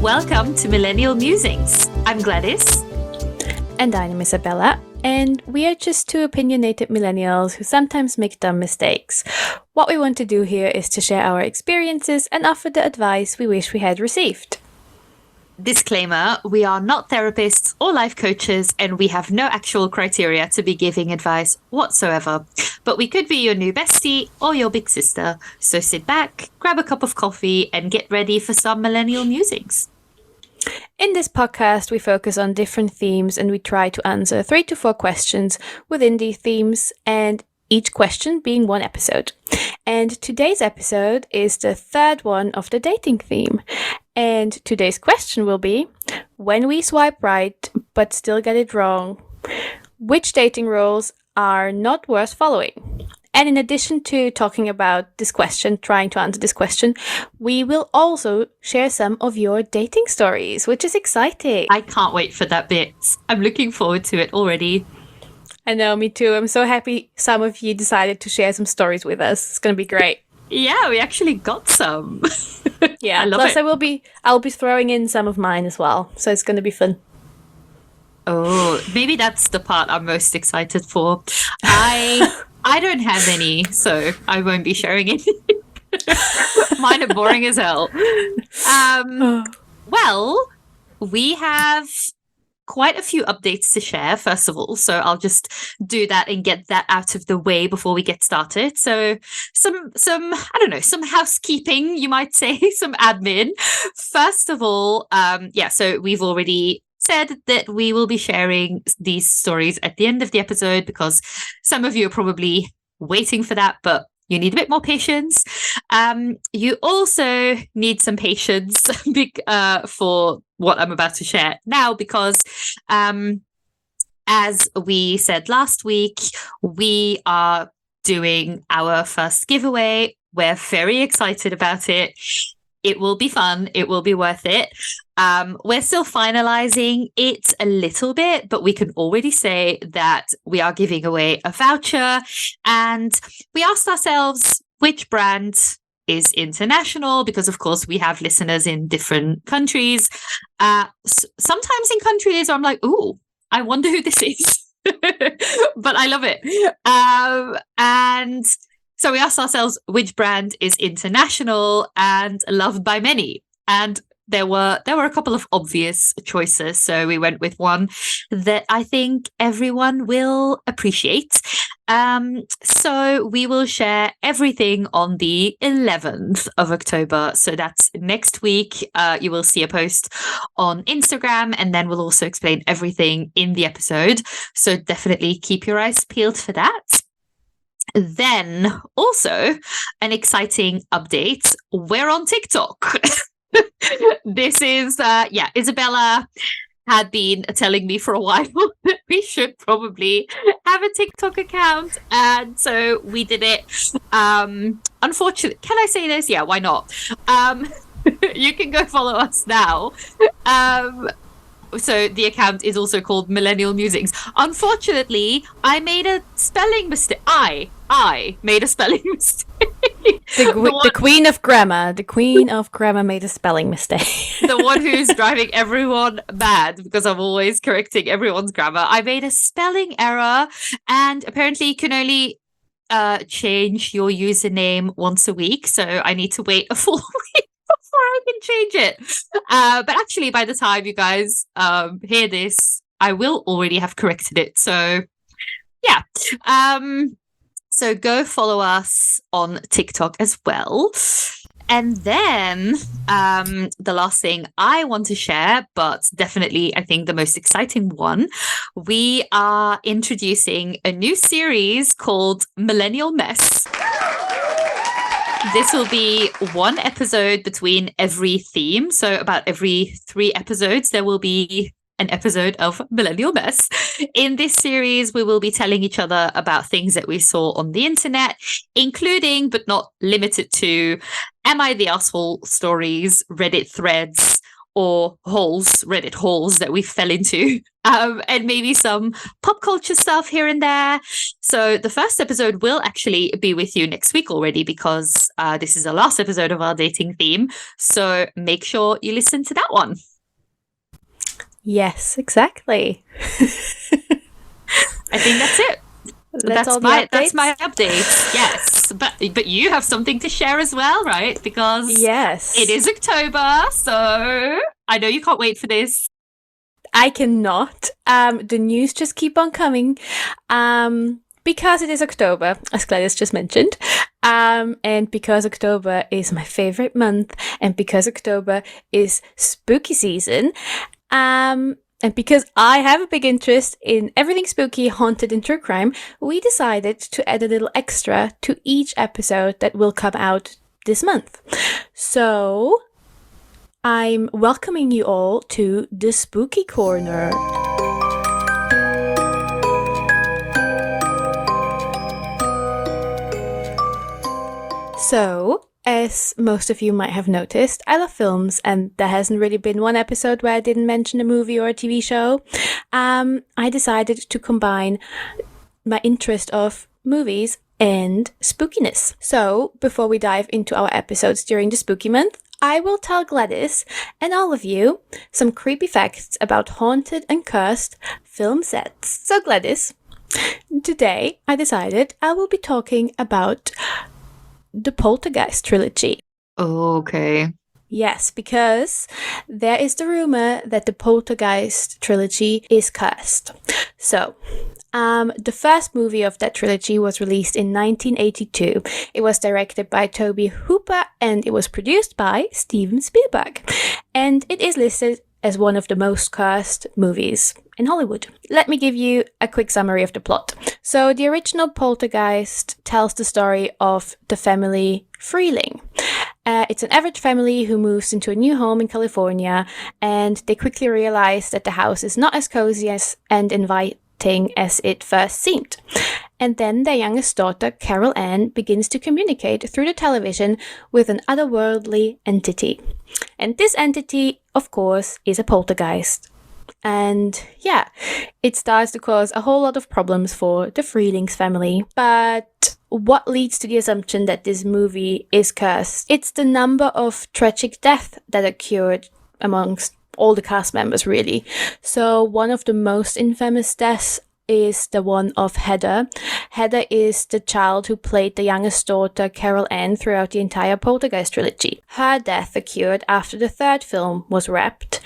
Welcome to Millennial Musings. I'm Gladys. And I'm Isabella. And we are just two opinionated millennials who sometimes make dumb mistakes. What we want to do here is to share our experiences and offer the advice we wish we had received. Disclaimer, we are not therapists or life coaches, and we have no actual criteria to be giving advice whatsoever. But we could be your new bestie or your big sister. So sit back, grab a cup of coffee, and get ready for some millennial musings. In this podcast, we focus on different themes and we try to answer 3 to 4 questions within these themes, and each question being one episode. And today's episode is the third one of the dating theme. And today's question will be, when we swipe right but still get it wrong, which dating rules are not worth following? And in addition to talking about this question, trying to answer this question, we will also share some of your dating stories, which is exciting. I can't wait for that bit. I'm looking forward to it already. I know, me too. I'm so happy some of you decided to share some stories with us. It's going to be great. Yeah, we actually got some. Yeah, I love plus it. I'll be throwing in some of mine as well. So it's going to be fun. Oh, maybe that's the part I'm most excited for. I don't have any, so I won't be sharing any. Mine are boring as hell. Well, we have quite a few updates to share, first of all, so I'll just do that and get that out of the way before we get started. So some I don't know, some housekeeping, you might say, some admin. First of all, so we've already said that we will be sharing these stories at the end of the episode because some of you are probably waiting for that, but you need a bit more patience. You also need some patience for what I'm about to share now because as we said last week, we are doing our first giveaway. We're very excited about it. It will be fun. It will be worth it. We're still finalizing it a little bit, but we can already say that we are giving away a voucher. And we asked ourselves which brand is international, because of course we have listeners in different countries. Sometimes in countries I'm like, ooh, I wonder who this is. But I love it. And so we asked ourselves which brand is international and loved by many. And there were a couple of obvious choices. So we went with one that I think everyone will appreciate. So we will share everything on the 11th of October. So that's next week. You will see a post on Instagram, and then we'll also explain everything in the episode. So definitely keep your eyes peeled for that. Then also an exciting update. We're on TikTok. This is, Isabella had been telling me for a while that we should probably have a TikTok account. And so we did it. Unfortunately, can I say this? Yeah, why not? You can go follow us now. So the account is also called Millennial Musings. Unfortunately, I made a spelling mistake. I made a spelling mistake. The queen of grammar. The queen of grammar made a spelling mistake. The one who's driving everyone mad because I'm always correcting everyone's grammar. I made a spelling error, and apparently you can only change your username once a week. So I need to wait a full week before I can change it. But actually, by the time you guys hear this, I will already have corrected it. So yeah. So go follow us on TikTok as well. And then the last thing I want to share, but definitely I think the most exciting one, we are introducing a new series called Millennial Mess. This will be one episode between every theme. So about every 3 episodes, there will be an episode of Millennial Mess. In this series, we will be telling each other about things that we saw on the internet, including, but not limited to, Am I the Asshole stories, Reddit threads, or Reddit holes that we fell into and maybe some pop culture stuff here and there. So the first episode will actually be with you next week already because this is the last episode of our dating theme. So make sure you listen to that one. Yes, exactly. I think that's it. That's my update. Yes, but you have something to share as well, right? Because yes, it is October, so I know you can't wait for this. I cannot. The news just keep on coming. Because it is October, as Gladys just mentioned, and because October is my favorite month, and because October is spooky season, and because I have a big interest in everything spooky, haunted, and true crime, we decided to add a little extra to each episode that will come out this month. So I'm welcoming you all to the Spooky Corner. So, as most of you might have noticed, I love films, and there hasn't really been one episode where I didn't mention a movie or a TV show. I decided to combine my interest of movies and spookiness. So, before we dive into our episodes during the spooky month, I will tell Gladys and all of you some creepy facts about haunted and cursed film sets. So, Gladys, today I decided I will be talking about the Poltergeist trilogy. Okay. Yes, because there is the rumor that the Poltergeist trilogy is cursed. So, the first movie of that trilogy was released in 1982. It was directed by Tobe Hooper and it was produced by Steven Spielberg. And it is listed as one of the most cursed movies in Hollywood. Let me give you a quick summary of the plot. So the original Poltergeist tells the story of the family Freeling. It's an average family who moves into a new home in California, and they quickly realize that the house is not as cozy and inviting as it first seemed. And then their youngest daughter, Carol Ann, begins to communicate through the television with an otherworldly entity. And this entity, of course, is a poltergeist. And yeah, it starts to cause a whole lot of problems for the Freelings family. But what leads to the assumption that this movie is cursed? It's the number of tragic deaths that occurred amongst all the cast members, really. So one of the most infamous deaths is the one of Heather. Heather is the child who played the youngest daughter, Carol Ann, throughout the entire Poltergeist trilogy. Her death occurred after the third film was wrapped.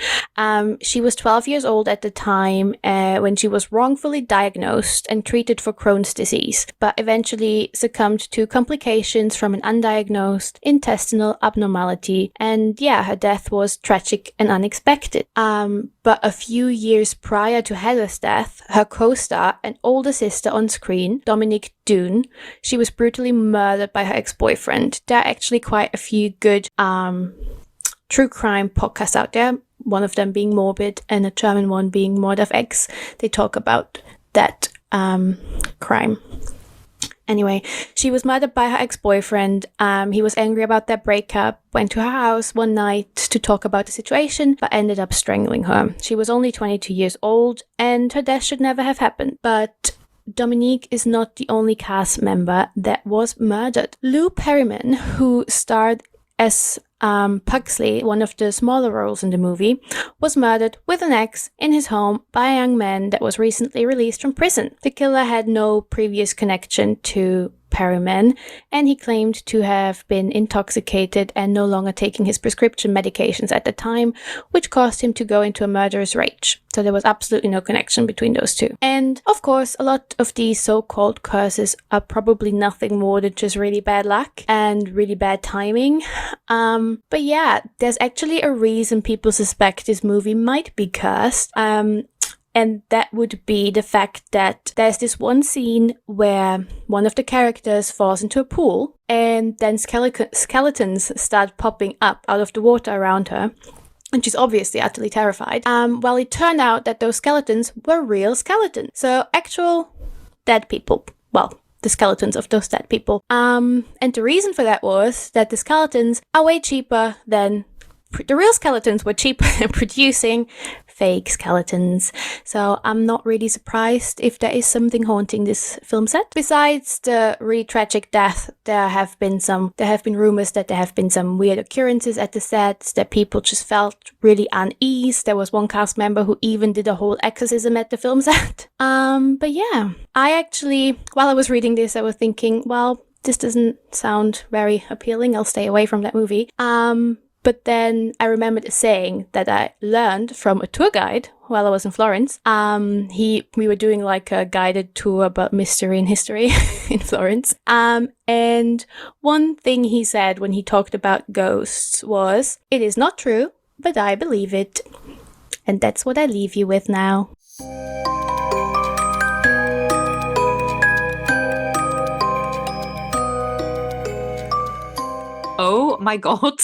She was 12 years old at the time when she was wrongfully diagnosed and treated for Crohn's disease, but eventually succumbed to complications from an undiagnosed intestinal abnormality. And yeah, her death was tragic and unexpected. But a few years prior to Heather's death, her co-star and older sister on screen, Dominique Dune, she was brutally murdered by her ex-boyfriend. There are actually quite a few good true crime podcasts out there, one of them being Morbid and a German one being Mord of X. They talk about that crime. Anyway, she was murdered by her ex-boyfriend. He was angry about their breakup, went to her house one night to talk about the situation, but ended up strangling her. She was only 22 years old, and her death should never have happened. But Dominique is not the only cast member that was murdered. Lou Perryman, who starred as Pugsley, one of the smaller roles in the movie, was murdered with an axe in his home by a young man that was recently released from prison. The killer had no previous connection to Perryman, and he claimed to have been intoxicated and no longer taking his prescription medications at the time, which caused him to go into a murderous rage. So there was absolutely no connection between those two. And of course, a lot of these so-called curses are probably nothing more than just really bad luck and really bad timing. But yeah, there's actually a reason people suspect this movie might be cursed. And that would be the fact that there's this one scene where one of the characters falls into a pool and then skeletons start popping up out of the water around her. And she's obviously utterly terrified. Well, it turned out that those skeletons were real skeletons. So actual dead people. Well, the skeletons of those dead people. And the reason for that was that the skeletons are way cheaper than... The real skeletons were cheaper than producing fake skeletons. So I'm not really surprised if there is something haunting this film set. Besides the really tragic death, there have been rumors that there have been some weird occurrences at the set, that people just felt really unease. There was one cast member who even did a whole exorcism at the film set. But yeah, I actually, while I was reading this, I was thinking, well, this doesn't sound very appealing. I'll stay away from that movie. But then I remembered a saying that I learned from a tour guide while I was in Florence. We were doing like a guided tour about mystery and history in Florence. And one thing he said when he talked about ghosts was, "It is not true, but I believe it." And that's what I leave you with now. Oh my God.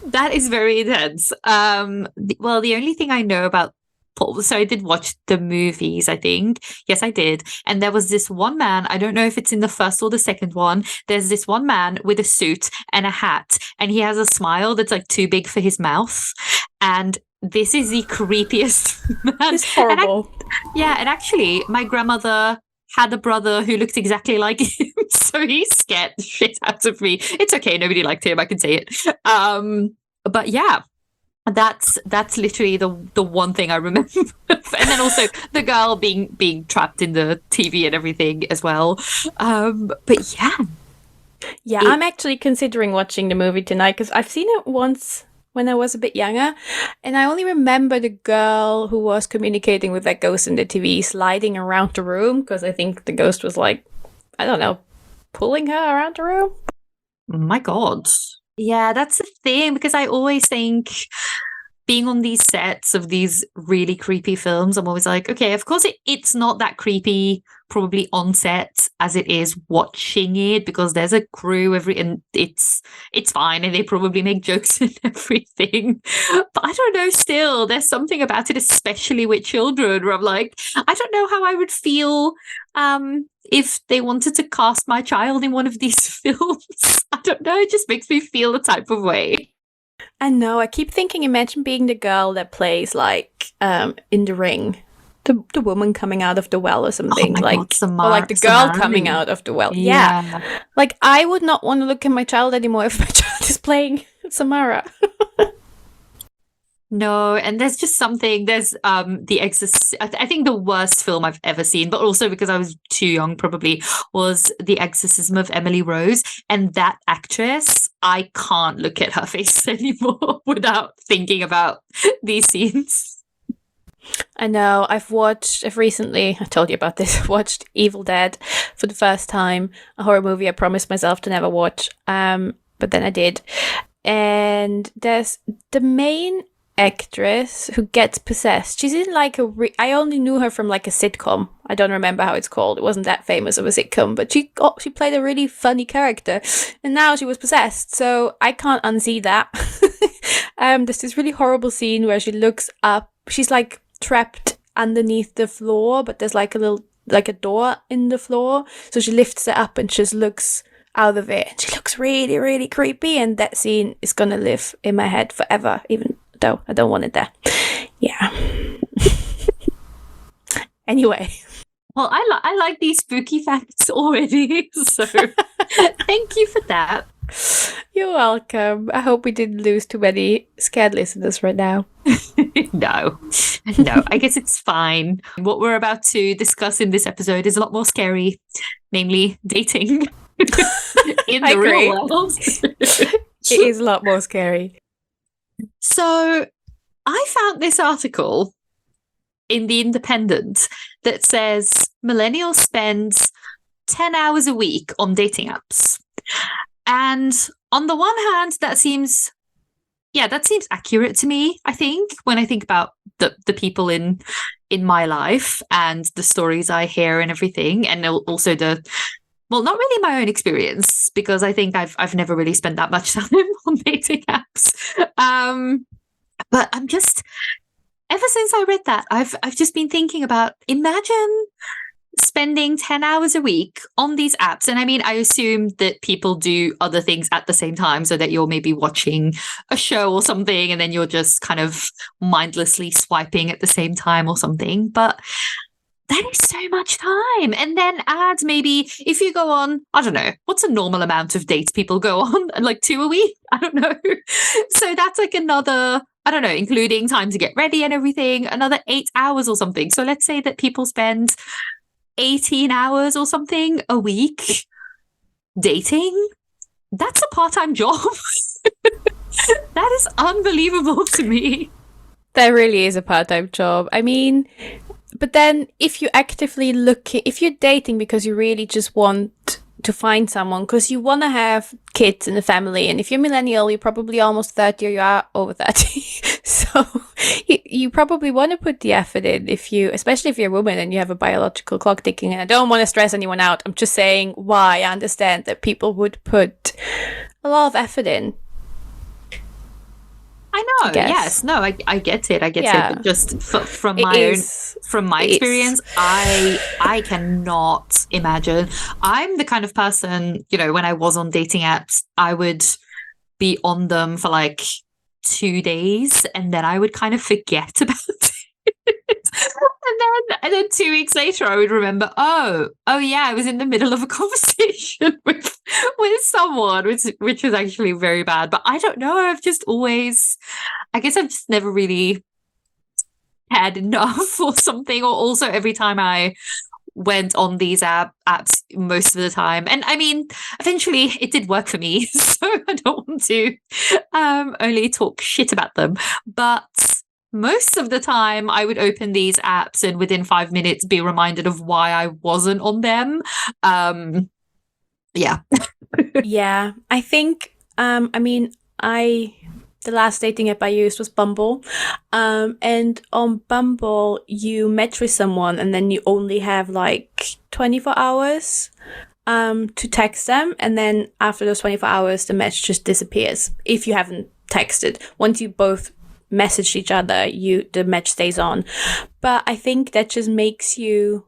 That is very intense. Well, the only thing I know about Paul, so I did watch the movies, I think. Yes, I did. And there was this one man, I don't know if it's in the first or the second one. There's this one man with a suit and a hat, and he has a smile that's like too big for his mouth. And this is the creepiest man. It's horrible. And actually, my grandmother had a brother who looked exactly like him, so he scared the shit out of me. It's okay, nobody liked him, I can say it. But yeah, that's literally the one thing I remember. And then also the girl being trapped in the TV and everything as well. But yeah, I'm actually considering watching the movie tonight because I've seen it once when I was a bit younger, and I only remember the girl who was communicating with that ghost in the TV sliding around the room, because I think the ghost was like, I don't know, pulling her around the room. My God. Yeah, that's the thing, because I always think being on these sets of these really creepy films, I'm always like, okay, of course it's not that creepy probably on set as it is watching it, because there's a crew and it's fine, and they probably make jokes and everything. But I don't know, still there's something about it, especially with children, where I'm like, I don't know how I would feel if they wanted to cast my child in one of these films. I don't know, it just makes me feel the type of way. I know, I keep thinking, imagine being the girl that plays like in The Ring, the woman coming out of the well or something. Oh my God, or like the girl coming out of the well. Yeah. Like, I would not want to look at my child anymore if my child is playing Samara. No, and there's just something, there's The Exorcist, I think the worst film I've ever seen, but also because I was too young probably, was The Exorcism of Emily Rose. And that actress, I can't look at her face anymore without thinking about these scenes. I know, I've recently, I told you about this, watched Evil Dead for the first time, a horror movie I promised myself to never watch, but then I did. And there's the main actress who gets possessed. She's in like I only knew her from like a sitcom. I don't remember how it's called. It wasn't that famous of a sitcom, but she played a really funny character, and now she was possessed. So I can't unsee that. There's this really horrible scene where she looks up. She's like trapped underneath the floor, but there's like a door in the floor. So she lifts it up and just looks out of it. She looks really, really creepy, and that scene is gonna live in my head forever, even though I don't want it there. Yeah. Anyway. Well, I like these spooky facts already, so thank you for that. You're welcome. I hope we didn't lose too many scared listeners right now. No, I guess it's fine. What we're about to discuss in this episode is a lot more scary, namely dating in the real world. It is a lot more scary. So I found this article in The Independent that says millennials spend 10 hours a week on dating apps. And on the one hand, that seems accurate to me, I think, when I think about the people in my life and the stories I hear and everything, and also well, not really my own experience, because I think I've never really spent that much time on dating apps. But I'm just, ever since I read that, I've just been thinking about, imagine spending 10 hours a week on these apps, and I mean, I assume that people do other things at the same time, so that you're maybe watching a show or something, and then you're just kind of mindlessly swiping at the same time or something. But that is so much time. And then add maybe if you go on, I don't know, what's a normal amount of dates people go on? Like 2 a week? I don't know. So that's like another, I don't know, including time to get ready and everything, another 8 hours or something. So let's say that people spend 18 hours or something a week dating. That's a part-time job. That is unbelievable to me. That really is a part-time job. I mean, but then if you actively if you're dating because you really just want to find someone, because you want to have kids and a family, and if you're millennial, you're probably almost 30 or you are over 30. So you probably want to put the effort in, especially if you're a woman and you have a biological clock ticking. And I don't want to stress anyone out. I'm just saying why I understand that people would put a lot of effort in. I know. Yes. No, I get it. I get it. But just from my experience, I cannot imagine. I'm the kind of person, when I was on dating apps, I would be on them for like 2 days, and then I would kind of forget about it. And then 2 weeks later, I would remember, oh yeah, I was in the middle of a conversation with someone, which was actually very bad. But I don't know. I guess I've just never really had enough or something. Or also every time I went on these apps most of the time, and I mean, eventually it did work for me. So I don't want to only talk shit about them, but most of the time I would open these apps and within 5 minutes be reminded of why I wasn't on them. Yeah. Yeah, I think, the last dating app I used was Bumble. And on Bumble, you match with someone and then you only have like 24 hours to text them. And then after those 24 hours, the match just disappears if you haven't texted. Once you both message each other, the match stays on. But I think that just makes you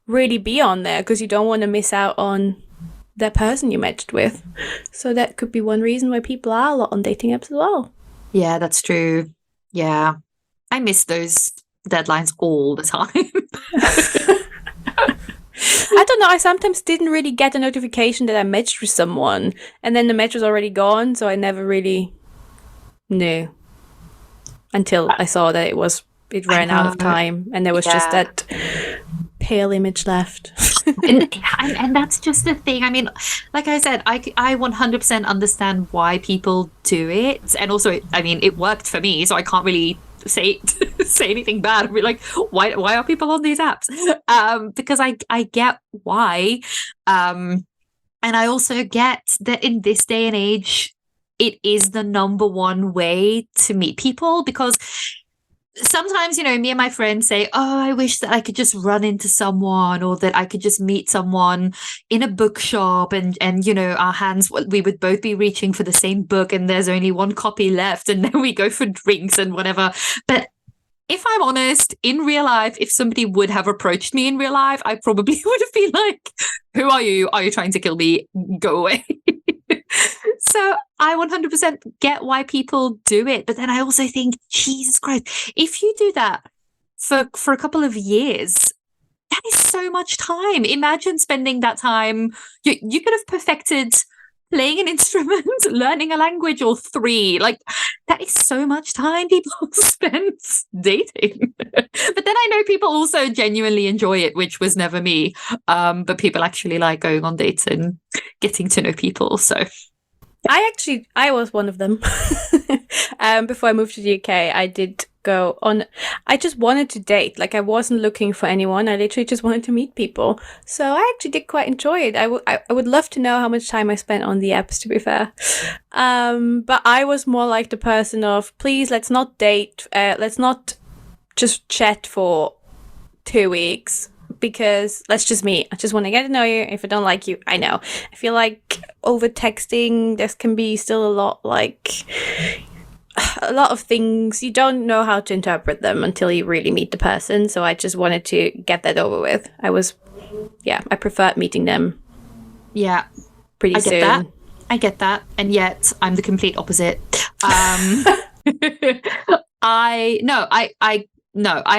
really be on there because you don't want to miss out on that person you matched with. So that could be one reason why people are a lot on dating apps as well. Yeah, that's true. Yeah. I miss those deadlines all the time. I don't know. I sometimes didn't really get a notification that I matched with someone, and then the match was already gone, so I never really knew until I saw that it ran out of time, and there was just that pale image left. and that's just the thing. I mean, like I said, I 100% understand why people do it, and also, it worked for me, so I can't really say anything bad. I'd be like, why are people on these apps? Because I get why, and I also get that in this day and age, it is the number one way to meet people, because sometimes, me and my friends say, oh, I wish that I could just run into someone, or that I could just meet someone in a bookshop and our hands, we would both be reaching for the same book and there's only one copy left, and then we go for drinks and whatever. But if I'm honest, in real life, if somebody would have approached me in real life, I probably would have been like, who are you? Are you trying to kill me? Go away. So I 100% get why people do it. But then I also think, Jesus Christ, if you do that for a couple of years, that is so much time. Imagine spending that time. You could have perfected playing an instrument, learning a language or 3. Like, that is so much time people spend dating. But then I know people also genuinely enjoy it, which was never me. But people actually like going on dates and getting to know people. So I was one of them. Before I moved to the UK, I did go on. I just wanted to date. Like, I wasn't looking for anyone. I literally just wanted to meet people. So I actually did quite enjoy it. I would love to know how much time I spent on the apps, to be fair. But I was more like the person of, please, let's not date. Let's not just chat for 2 weeks. Because let's just meet. I just want to get to know you. If I don't like you, I know. I feel like over texting, there can be still a lot of things. You don't know how to interpret them until you really meet the person. So I just wanted to get that over with. I was yeah, I preferred meeting them. Yeah, pretty I get soon. that. I get that. And yet I'm the complete opposite. I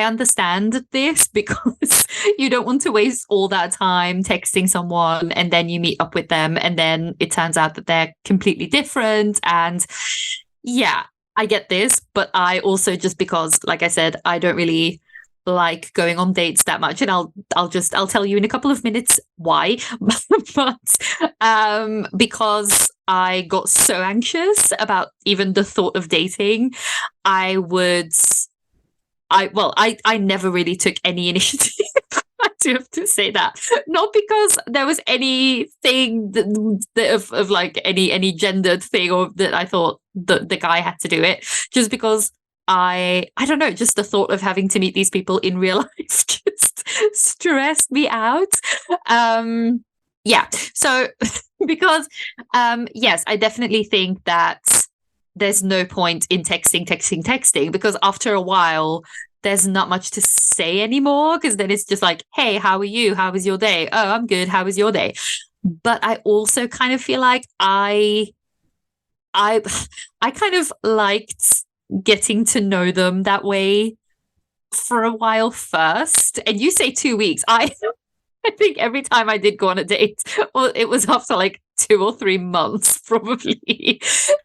understand this because you don't want to waste all that time texting someone and then you meet up with them and then it turns out that they're completely different. And yeah, I get this, but I also, just because, like I said, I don't really like going on dates that much, and I'll tell you in a couple of minutes why. But because I got so anxious about even the thought of dating, I would I never really took any initiative. I do have to say that. Not because there was anything of like any gendered thing, or that I thought the guy had to do it. Just because I don't know, just the thought of having to meet these people in real life just stressed me out. Yeah. So because yes, I definitely think that there's no point in texting, because after a while there's not much to say anymore, because then it's just like, hey, how are you? How was your day? Oh, I'm good. How was your day? But I also kind of feel like I kind of liked getting to know them that way for a while first. And you say 2 weeks. I think every time I did go on a date, well, it was after like 2 or 3 months, probably.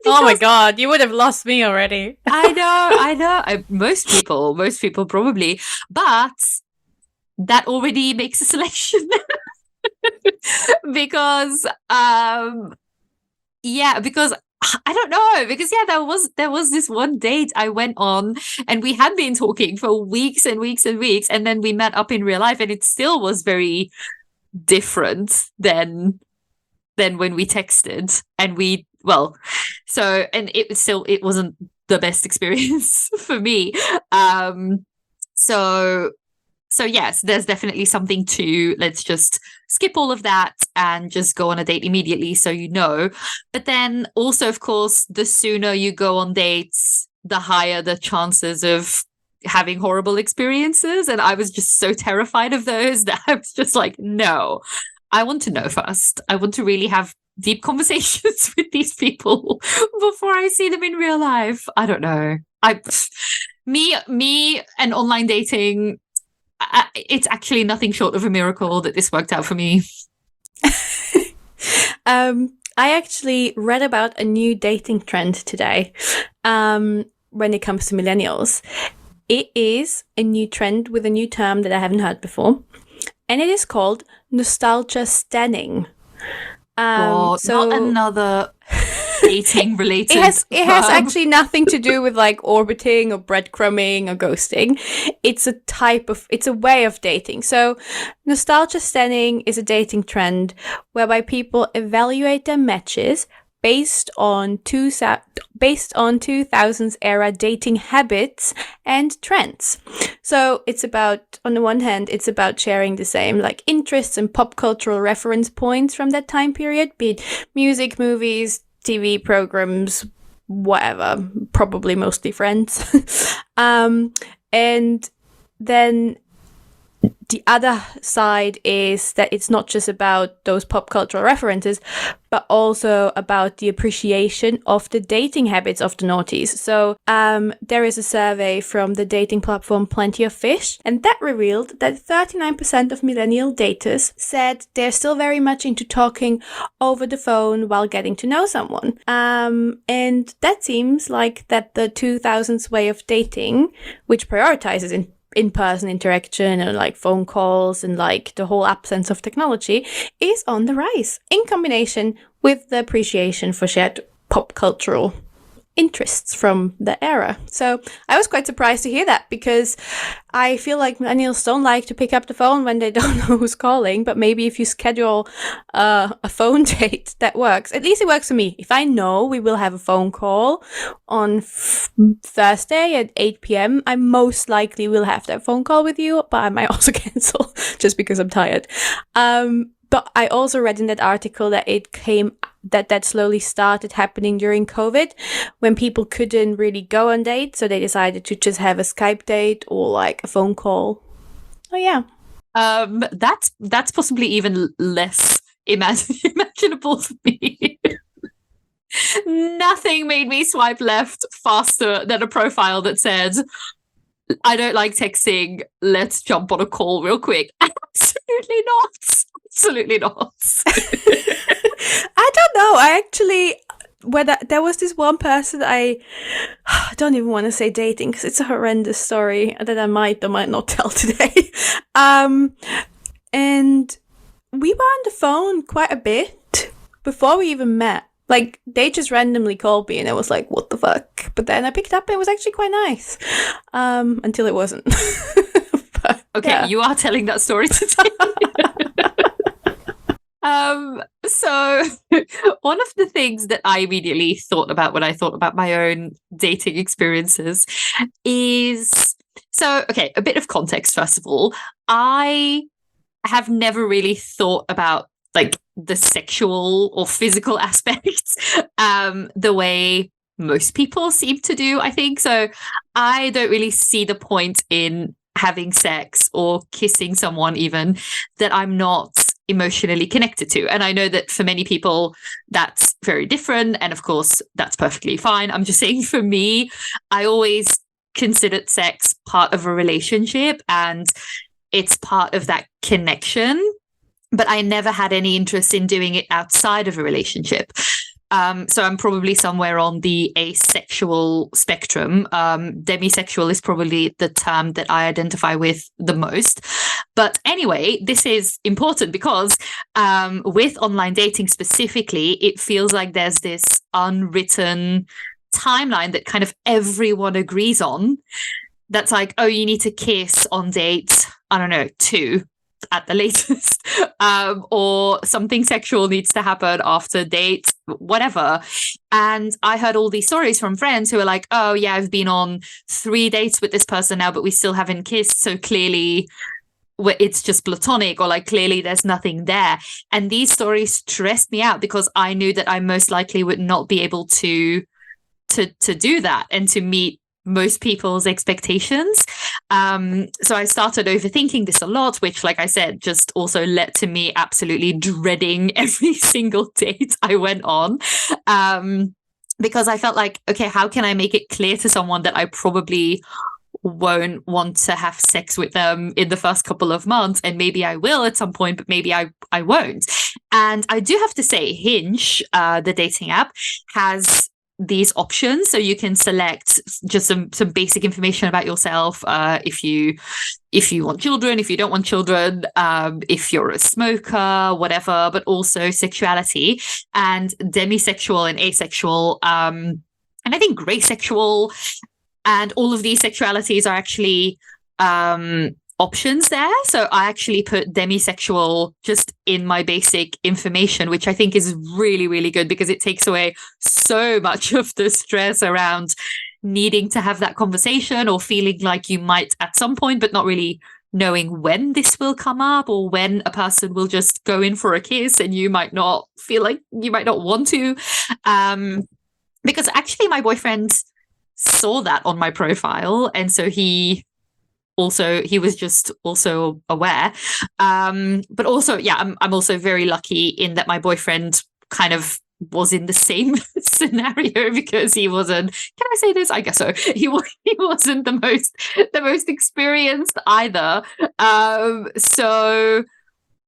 Oh my God, you would have lost me already. I know. Most people probably, but that already makes a selection. because because I don't know, because there was this one date I went on, and we had been talking for weeks and weeks and weeks, and then we met up in real life, and it still was very different than when we texted. And it wasn't the best experience for me. So yes, there's definitely something to, let's just skip all of that and just go on a date immediately, so you know. But then also, of course, the sooner you go on dates, the higher the chances of having horrible experiences. And I was just so terrified of those that I was just like, no, I want to know first. I want to really have deep conversations with these people before I see them in real life. I don't know. Me and online dating, it's actually nothing short of a miracle that this worked out for me. I actually read about a new dating trend today when it comes to millennials. It is a new trend with a new term that I haven't heard before, and it is called nostalgia stanning. Not another dating related. It has actually nothing to do with like orbiting or breadcrumbing or ghosting. It's a way of dating. So nostalgia stanning is a dating trend whereby people evaluate their matches based on 2000s era dating habits and trends. So it's about, on the one hand, it's about sharing the same like interests and pop cultural reference points from that time period, be it music, movies, TV programs, whatever, probably mostly Friends. And then the other side is that it's not just about those pop cultural references, but also about the appreciation of the dating habits of the noughties. So there is a survey from the dating platform Plenty of Fish, and that revealed that 39% of millennial daters said they're still very much into talking over the phone while getting to know someone. And that seems like that the 2000s way of dating, which prioritizes in-person interaction and like phone calls and like the whole absence of technology, is on the rise, in combination with the appreciation for shared pop cultural interests from the era. So I was quite surprised to hear that, because I feel like millennials don't like to pick up the phone when they don't know who's calling. But maybe if you schedule a phone date, that works. At least it works for me. If I know we will have a phone call on Thursday at 8 p.m, I most likely will have that phone call with you, but I might also cancel just because I'm tired. But I also read in that article that that slowly started happening during COVID, when people couldn't really go on dates, so they decided to just have a Skype date or like a phone call. Oh yeah. That's possibly even less imaginable for me. Nothing made me swipe left faster than a profile that said, I don't like texting, let's jump on a call real quick. Absolutely not. Absolutely not. I don't know. I actually, there was this one person I don't even want to say dating because it's a horrendous story that I might or might not tell today. And we were on the phone quite a bit before we even met. Like, they just randomly called me and I was like, what the fuck? But then I picked up and it was actually quite nice. Until it wasn't. But, okay, yeah. You are telling that story today. So one of the things that I immediately thought about when I thought about my own dating experiences is, so, okay, a bit of context, first of all. I have never really thought about like the sexual or physical aspects the way most people seem to do, I think. So I don't really see the point in having sex or kissing someone even that I'm not emotionally connected to. And I know that for many people that's very different, and of course that's perfectly fine. I'm just saying, for me, I always considered sex part of a relationship and it's part of that connection, but I never had any interest in doing it outside of a relationship. So I'm probably somewhere on the asexual spectrum. Demisexual is probably the term that I identify with the most. But anyway, this is important because with online dating specifically, it feels like there's this unwritten timeline that kind of everyone agrees on. That's like, oh, you need to kiss on date, I don't know, 2 at the latest, or something sexual needs to happen after date, whatever. And I heard all these stories from friends who were like, oh yeah, I've been on 3 dates with this person now, but we still haven't kissed. So clearly it's just platonic, or like clearly there's nothing there. And these stories stressed me out because I knew that I most likely would not be able to do that and to meet most people's expectations. So I started overthinking this a lot, which, like I said, just also led to me absolutely dreading every single date I went on. Because I felt like, okay, how can I make it clear to someone that I probably won't want to have sex with them in the first couple of months, and maybe I will at some point, but maybe I won't. And I do have to say, Hinge, the dating app, has these options, so you can select just some basic information about yourself, if you want children, if you don't want children, if you're a smoker, whatever, but also sexuality and demisexual and asexual, and I think gray sexual, and all of these sexualities are actually options there. So I actually put demisexual just in my basic information, which I think is really, really good because it takes away so much of the stress around needing to have that conversation or feeling like you might at some point, but not really knowing when this will come up, or when a person will just go in for a kiss and you might not feel like you might not want to. Because actually my boyfriend saw that on my profile, and so he was just also aware. But also, yeah, I'm also very lucky in that my boyfriend kind of was in the same scenario, because he wasn't, can I say this? I guess so. He wasn't the most experienced either. So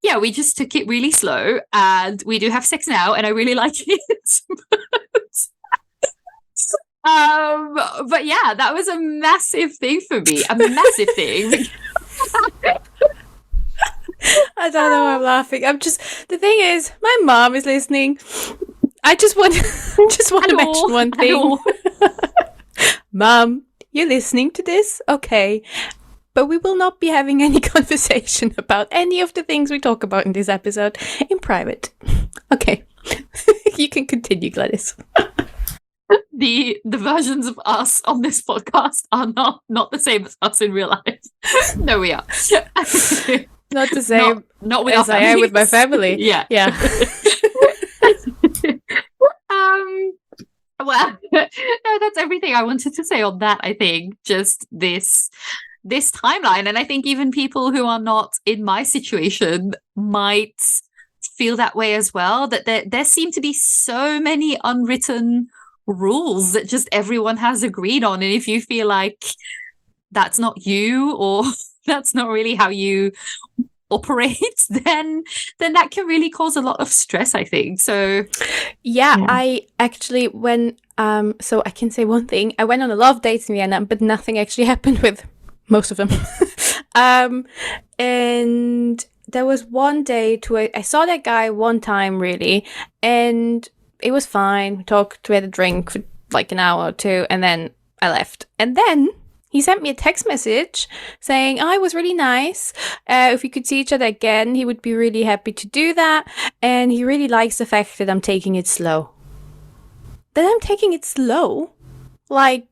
yeah, we just took it really slow, and we do have sex now, and I really like it. But yeah, that was a massive thing for me. A massive thing. I don't know why I'm laughing. The thing is, my mom is listening. I just want to mention one thing. Mom, you're listening to this? Okay. But we will not be having any conversation about any of the things we talk about in this episode in private. Okay. You can continue, Gladys. The versions of us on this podcast are not the same as us in real life. No, we are. Not the same not with as I am with my family. Yeah. Well, no, that's everything I wanted to say on that, I think. Just this this timeline. And I think even people who are not in my situation might feel that way as well, that there seem to be so many unwritten rules that just everyone has agreed on. And if you feel like that's not you, or that's not really how you operate, then that can really cause a lot of stress, I think. So yeah. I actually, when so I can say one thing, I went on a lot of dates in Vienna, but nothing actually happened with most of them. And there was one date where I saw that guy one time, really, and it was fine. We talked, we had a drink for like an hour or two, and then I left. And then he sent me a text message saying, oh, it was really nice. If we could see each other again, he would be really happy to do that. And he really likes the fact that I'm taking it slow. That I'm taking it slow? Like,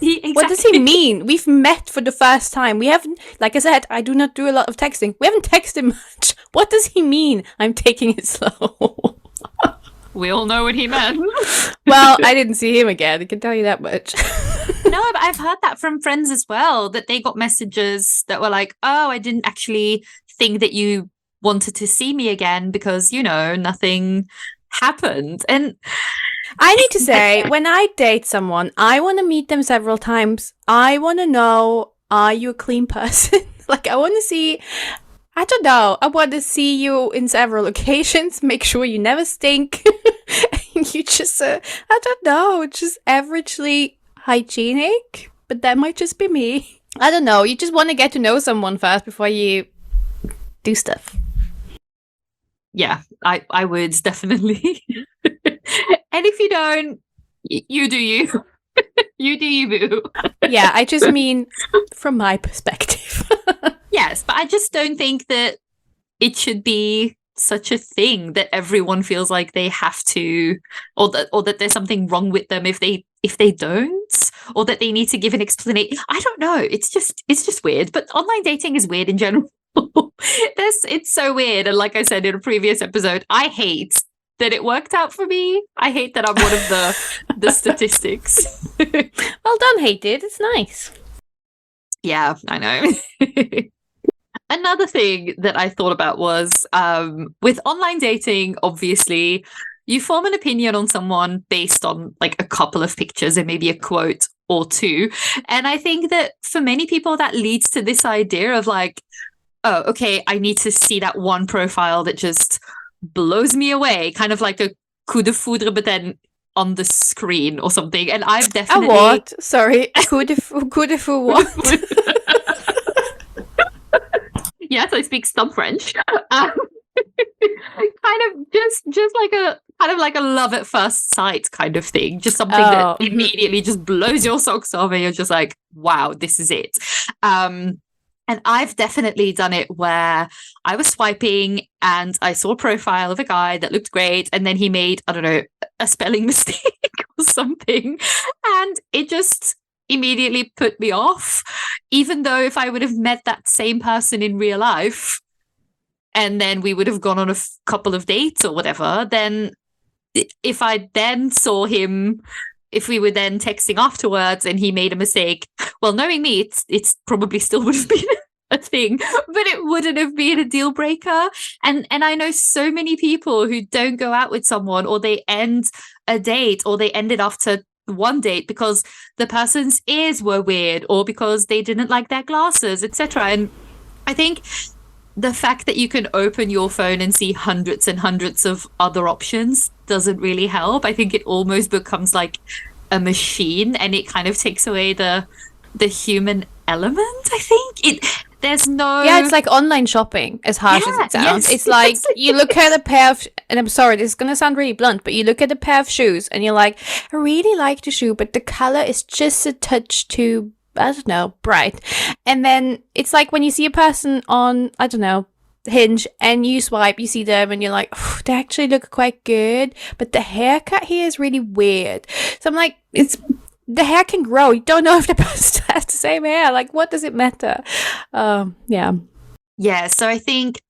exactly. What does he mean? We've met for the first time. We haven't, like I said, I do not do a lot of texting. We haven't texted much. What does he mean? I'm taking it slow. We all know what he meant. Well, I didn't see him again. I can tell you that much. No, but I've heard that from friends as well, that they got messages that were like, oh, I didn't actually think that you wanted to see me again because, nothing happened. And I need to say, when I date someone, I want to meet them several times. I want to know, are you a clean person? Like, I want to see, I don't know, I want to see you in several occasions, make sure you never stink. And you just, I don't know, just averagely hygienic, but that might just be me. I don't know, you just want to get to know someone first before you do stuff. Yeah, I would definitely. And if you don't, you do you. You do you, boo. Yeah, I just mean from my perspective. Yes, but I just don't think that it should be such a thing that everyone feels like they have to, or that there's something wrong with them if they don't, or that they need to give an explanation. I don't know. It's just weird. But online dating is weird in general. It's so weird. And like I said in a previous episode, I hate that it worked out for me. I hate that I'm one of the statistics. Well, don't hate it. It's nice. Yeah, I know. Another thing that I thought about was with online dating, obviously, you form an opinion on someone based on like a couple of pictures and maybe a quote or two. And I think that for many people, that leads to this idea of like, oh, okay, I need to see that one profile that just blows me away, kind of like a coup de foudre, but then on the screen or something. And I've definitely... A what? Sorry, coup de foudre what? Yes, I speak some French. Kind of just like a love at first sight kind of thing. Just something that immediately just blows your socks off and you're just like, wow, this is it. And I've definitely done it where I was swiping and I saw a profile of a guy that looked great. And then he made, I don't know, a spelling mistake or something. And it just immediately put me off. Even though if I would have met that same person in real life and then we would have gone on a couple of dates or whatever, then if I then saw him... If we were then texting afterwards and he made a mistake, well, knowing me, it's probably still would have been a thing, but it wouldn't have been a deal breaker. And I know so many people who don't go out with someone, or they end a date, or they ended after one date because the person's ears were weird, or because they didn't like their glasses, etc. And I think the fact that you can open your phone and see hundreds and hundreds of other options doesn't really help. I think it almost becomes like a machine, and it kind of takes away the human element. I think there's no... Yeah, it's like online shopping, as harsh as it sounds. Yes. It's like you look at a pair of... And I'm sorry, this is going to sound really blunt, but you look at a pair of shoes and you're like, I really like the shoe, but the color is just a touch too, I don't know, bright. And then it's like when you see a person on, I don't know, Hinge, and you swipe, you see them and you're like, oh, they actually look quite good, but the haircut here is really weird. So I'm like, the hair can grow. You don't know if the person has the same hair. Like, what does it matter? Yeah, so I think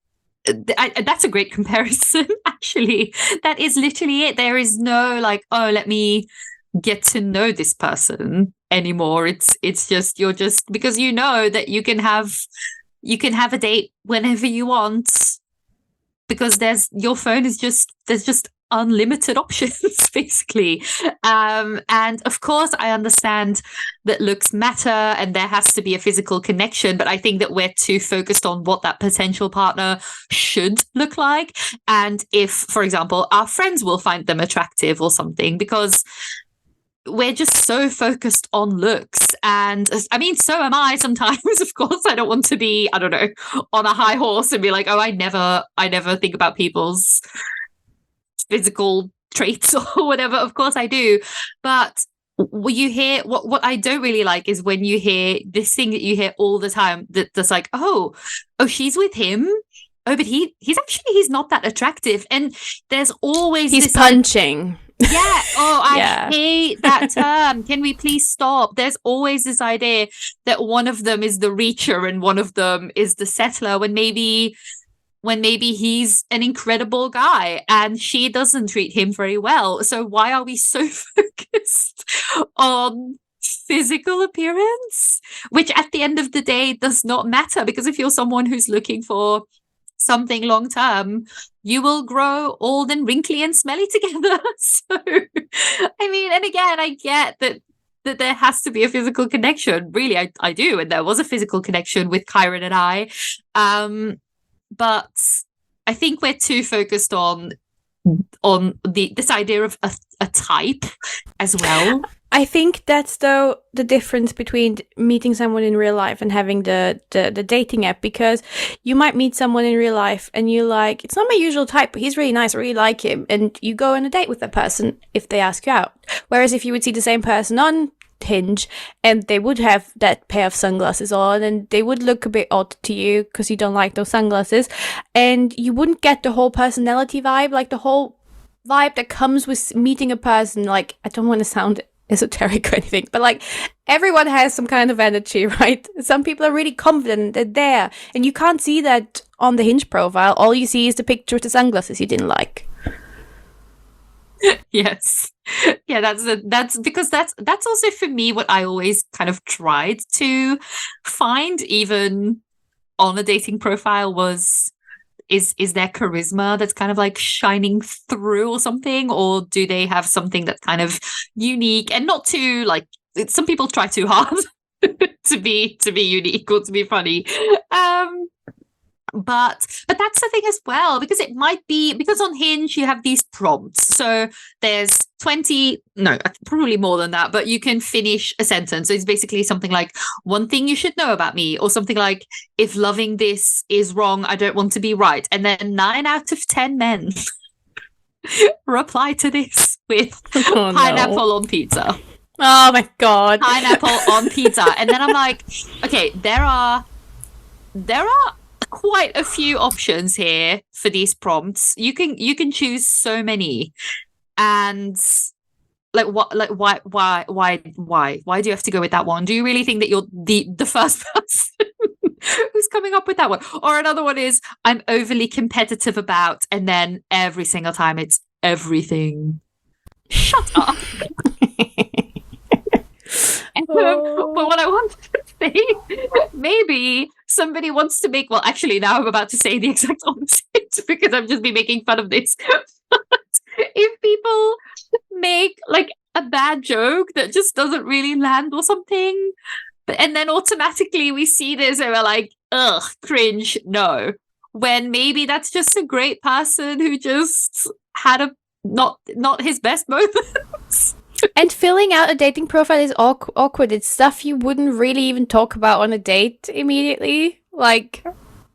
that's a great comparison, actually. That is literally it. There is no like, oh, let me get to know this person anymore. It's just you're just because you know that you can have a date whenever you want because there's just unlimited options basically. And of course I understand that looks matter and there has to be a physical connection, but I think that we're too focused on what that potential partner should look like, and if, for example, our friends will find them attractive or something, because we're just so focused on looks. And I mean, so am I sometimes. Of course, I don't want to be, I don't know, on a high horse and be like, oh, I never think about people's physical traits or whatever. Of course I do. But you hear what I don't really like is when you hear this thing that you hear all the time that's like, oh, she's with him. Oh, but he's not that attractive. And there's always he's this punching. Yeah. Oh, I hate that term. Can we please stop? There's always this idea that one of them is the reacher and one of them is the settler, when maybe he's an incredible guy and she doesn't treat him very well. So why are we so focused on physical appearance, which at the end of the day does not matter? Because if you're someone who's looking for something long term, you will grow old and wrinkly and smelly together. So I mean, and again, I get that there has to be a physical connection. Really, I do. And there was a physical connection with Kyron and I. But I think we're too focused on this idea of a type as well. I think that's the difference between meeting someone in real life and having the dating app, because you might meet someone in real life and you're like, it's not my usual type, but he's really nice, I really like him, and you go on a date with that person if they ask you out. Whereas if you would see the same person on Hinge and they would have that pair of sunglasses on and they would look a bit odd to you because you don't like those sunglasses, and you wouldn't get the whole personality vibe, like the whole vibe that comes with meeting a person. Like, I don't want to sound esoteric or anything, but like, everyone has some kind of energy, right? Some people are really confident, they're there, and you can't see that on the Hinge profile. All you see is the picture with the sunglasses you didn't like. Yes. Yeah, that's because that's also for me what I always kind of tried to find, even on a dating profile, is their charisma that's kind of like shining through or something, or do they have something that's kind of unique and not too, like, some people try too hard to be unique or to be funny. But that's the thing as well, because it might be, because on Hinge you have these prompts, so there's 20, no, probably more than that, but you can finish a sentence. So it's basically something like, one thing you should know about me, or something like, if loving this is wrong, I don't want to be right. And then 9 out of 10 men reply to this with pineapple on pizza. Oh my god. Pineapple on pizza. And then I'm like, okay, there are quite a few options here for these prompts. You can choose so many, and like, what, like, why do you have to go with that one? Do you really think that you're the first person who's coming up with that one? Or another one is, I'm overly competitive about, and then every single time it's everything. Shut up. But what I want to say, maybe somebody wants to make, well, actually now I'm about to say the exact opposite because I've just been making fun of this. But if people make like a bad joke that just doesn't really land or something, and then automatically we see this and we're like, ugh, cringe, no. When maybe that's just a great person who just had a not his best moments. And filling out a dating profile is awkward. It's stuff you wouldn't really even talk about on a date immediately. Like,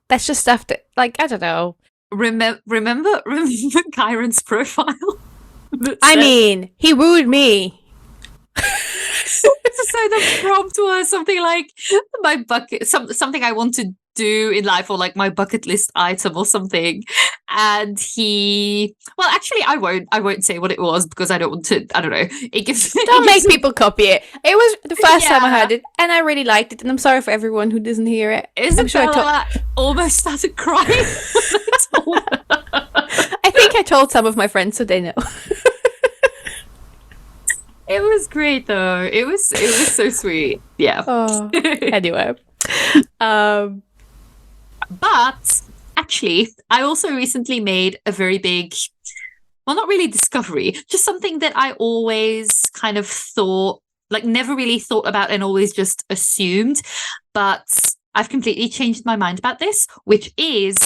that's just stuff that, like, I don't know. Remember Kyron's profile? I mean, he wooed me. So the prompt was something like, my bucket, something I want to do in life, or like my bucket list item or something. And well, actually I won't say what it was because I don't want to, I don't know. Don't make people copy it. It was the first time I heard it and I really liked it, and I'm sorry for everyone who doesn't hear it. Isabella almost started crying when I told her. I think I told some of my friends so they know. It was great though. It was so sweet. Yeah. Anyway. Um, But actually, I also recently made a very big, well, not really discovery, just something that I always kind of thought, like never really thought about and always just assumed. But I've completely changed my mind about this, which is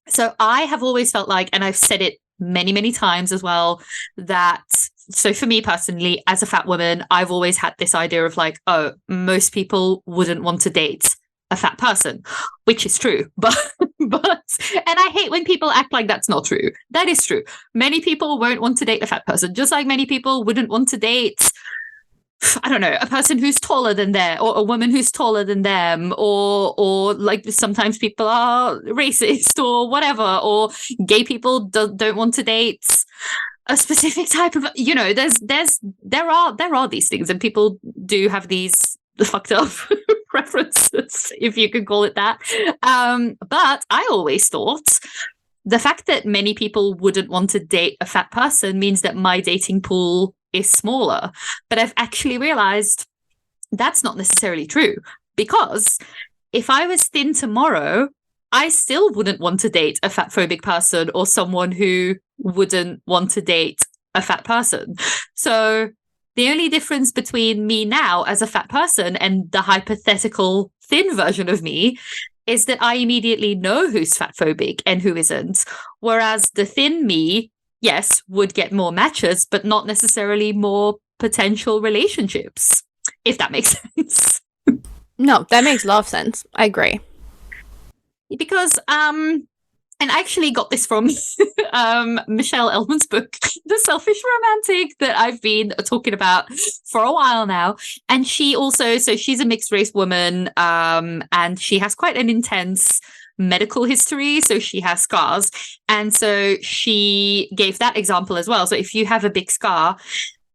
so I have always felt like, and I've said it many, many times as well, that so for me personally, as a fat woman, I've always had this idea of like, oh, most people wouldn't want to date a fat person, which is true. But and I hate when people act like that's not true. That is true. Many people won't want to date a fat person, just like many people wouldn't want to date, I don't know, a person who's taller than them, or a woman who's taller than them, or like sometimes people are racist or whatever, or gay people don't want to date a specific type of, there are these things, and people do have these fucked up preferences, if you could call it that. But I always thought the fact that many people wouldn't want to date a fat person means that my dating pool is smaller. But I've actually realized that's not necessarily true, because if I was thin tomorrow, I still wouldn't want to date a fat phobic person or someone who wouldn't want to date a fat person. So the only difference between me now as a fat person and the hypothetical thin version of me is that I immediately know who's fat phobic and who isn't. Whereas the thin me, yes, would get more matches, but not necessarily more potential relationships, if that makes sense. No, that makes a lot of sense. I agree. Because and I actually got this from Michelle Elman's book, The Selfish Romantic, that I've been talking about for a while now. And she also, so she's a mixed race woman, and she has quite an intense medical history. So she has scars. And so she gave that example as well. So if you have a big scar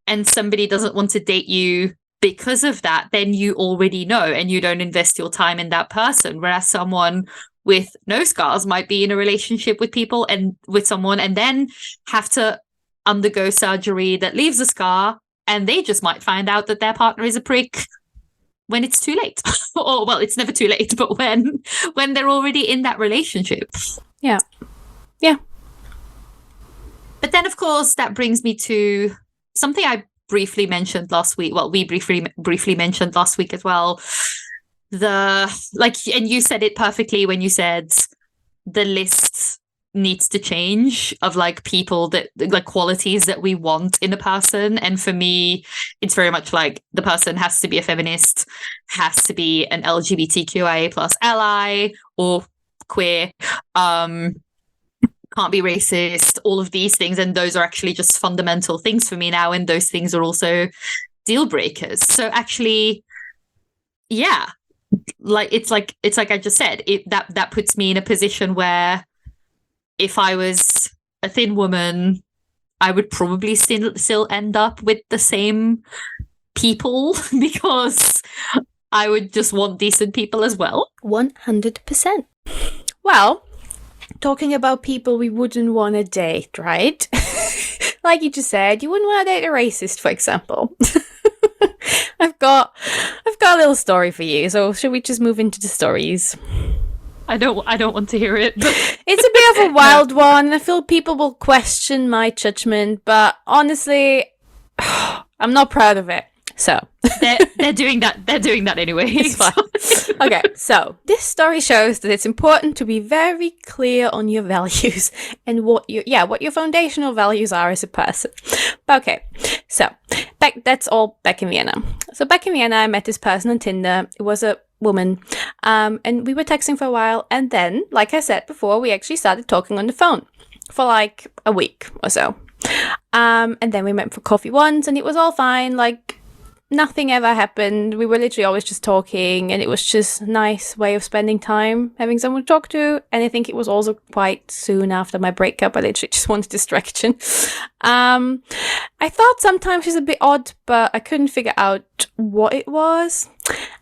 and somebody doesn't want to date you because of that, then you already know and you don't invest your time in that person. Whereas someone with no scars might be in a relationship with people and with someone and then have to undergo surgery that leaves a scar, and they just might find out that their partner is a prick when it's too late. Or, well, it's never too late, but when they're already in that relationship. Yeah. But then, of course, that brings me to something I briefly mentioned last week. Well, we briefly mentioned last week as well. And you said it perfectly when you said the list needs to change of like people that, like, qualities that we want in a person. And for me, it's very much like the person has to be a feminist, has to be an LGBTQIA plus ally or queer, can't be racist, all of these things. And those are actually just fundamental things for me now. And those things are also deal breakers. So actually, yeah, it's like I just said, that puts me in a position where if I was a thin woman, I would probably still end up with the same people because I would just want decent people as well. 100%. Well, talking about people we wouldn't want to date, right? Like you just said, you wouldn't want to date a racist, for example. I've got a little story for you. So should we just move into the stories? I don't want to hear it. But it's a bit of a wild one. I feel people will question my judgment, but honestly, I'm not proud of it. So they're doing that. They're doing that anyway. It's fine. Okay, so this story shows that it's important to be very clear on your values and what your foundational values are as a person. Okay, so that's all back in Vienna. So back in Vienna, I met this person on Tinder. It was a woman, and we were texting for a while. And then, like I said before, we actually started talking on the phone for like a week or so. And then we went for coffee once, and it was all fine. Like, nothing ever happened. We were literally always just talking, and it was just a nice way of spending time, having someone to talk to. And I think it was also quite soon after my breakup. I literally just wanted distraction. I thought sometimes she's a bit odd, but I couldn't figure out what it was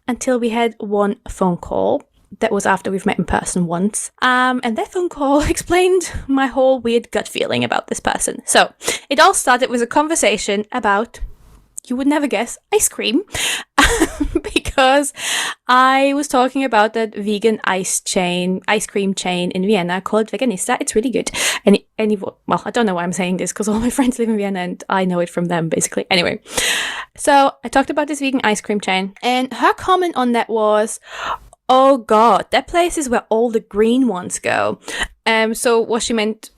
until we had one phone call. that was after we've met in person once. And that phone call explained my whole weird gut feeling about this person. So it all started with a conversation about, you would never guess, ice cream. Because I was talking about that vegan ice cream chain in Vienna called Veganista. It's really good. Well, I don't know why I'm saying this, because all my friends live in Vienna and I know it from them, basically. Anyway, so I talked about this vegan ice cream chain, and her comment on that was, oh God, that place is where all the green ones go. So what she meant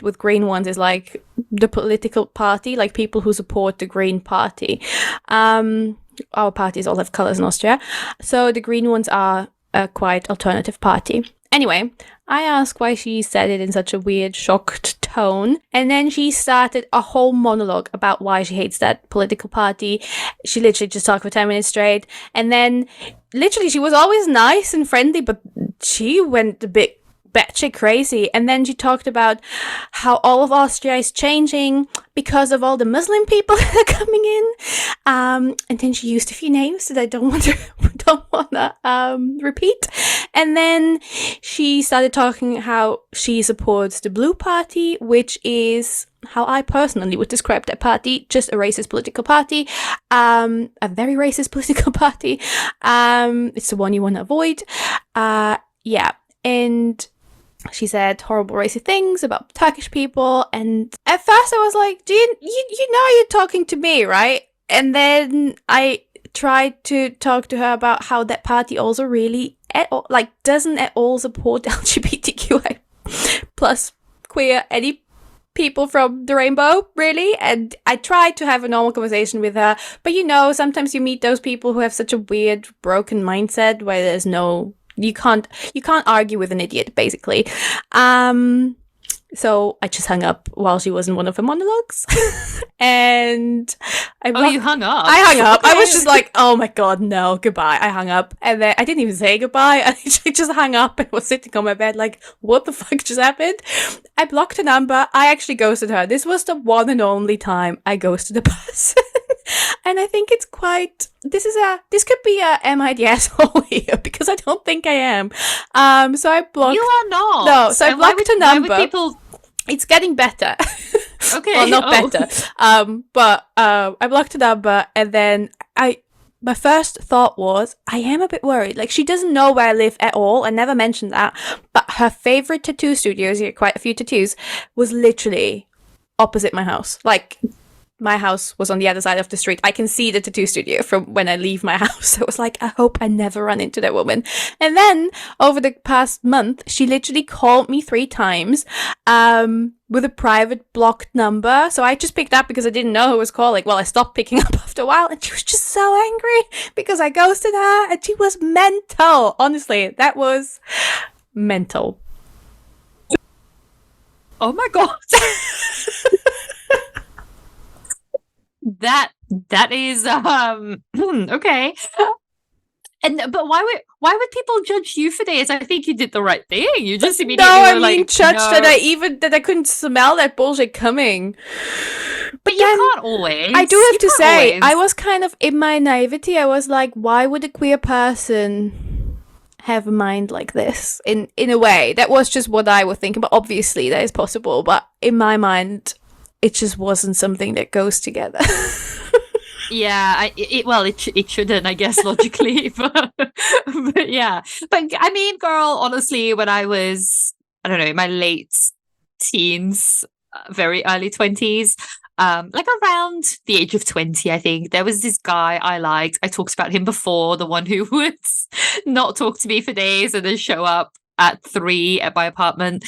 with green ones is like the political party, like people who support the Green Party. Our parties all have colors in Austria. So the green ones are a quite alternative party. Anyway, I asked why she said it in such a weird, shocked tone. And then she started a whole monologue about why she hates that political party. She literally just talked for 10 minutes straight. And then literally she was always nice and friendly, but she went a bit batshit crazy. And then she talked about how all of Austria is changing because of all the Muslim people that are coming in. And then she used a few names that I don't want to repeat. And then she started talking how she supports the Blue Party, which is how I personally would describe that party, just a racist political party, a very racist political party. It's the one you want to avoid. Yeah. And she said horrible racist things about Turkish people, and at first I was like, "Do you know you're talking to me, right?" And then I tried to talk to her about how that party also really doesn't at all support LGBTQI plus queer any people from the rainbow, really. And I tried to have a normal conversation with her, but sometimes you meet those people who have such a weird, broken mindset where there's no. You can't argue with an idiot, basically. So I just hung up while she was in one of her monologues. And you hung up? I hung up. Okay. I was just like, oh my God, no, goodbye. I hung up. And then I didn't even say goodbye. I just hung up and was sitting on my bed like, what the fuck just happened? I blocked her number. I actually ghosted her. This was the one and only time I ghosted a person. And I think it's quite, this could be a am I the asshole here, because I don't think I am. So I blocked. You are not. No, so I blocked her number. Why would people... It's getting better. Okay. Well, not better. But I blocked her number, and then my first thought was, I am a bit worried. Like, she doesn't know where I live at all. I never mentioned that. But her favorite tattoo studios, quite a few tattoos, was literally opposite my house. Like, my house was on the other side of the street. I can see the tattoo studio from when I leave my house. I was like, I hope I never run into that woman. And then over the past month, she literally called me 3 times with a private blocked number. So I just picked up because I didn't know who was calling. Well, I stopped picking up after a while, and she was just so angry because I ghosted her, and she was mental. Honestly, that was mental. Oh my God. That is okay. But why would people judge you for this? I think you did the right thing. You just immediately were like, judged no. that I couldn't smell that bullshit coming. But you can't always. I do have to say, always. I was kind of, in my naivety, I was like, why would a queer person have a mind like this? In a way, that was just what I was thinking. But obviously, that is possible. But in my mind, it just wasn't something that goes together. Yeah, it shouldn't, I guess, logically, but yeah. But I mean, girl, honestly, when I was, I don't know, in my late teens, very early 20s, like around the age of 20, I think, there was this guy I liked. I talked about him before, the one who would not talk to me for days and then show up at 3 at my apartment.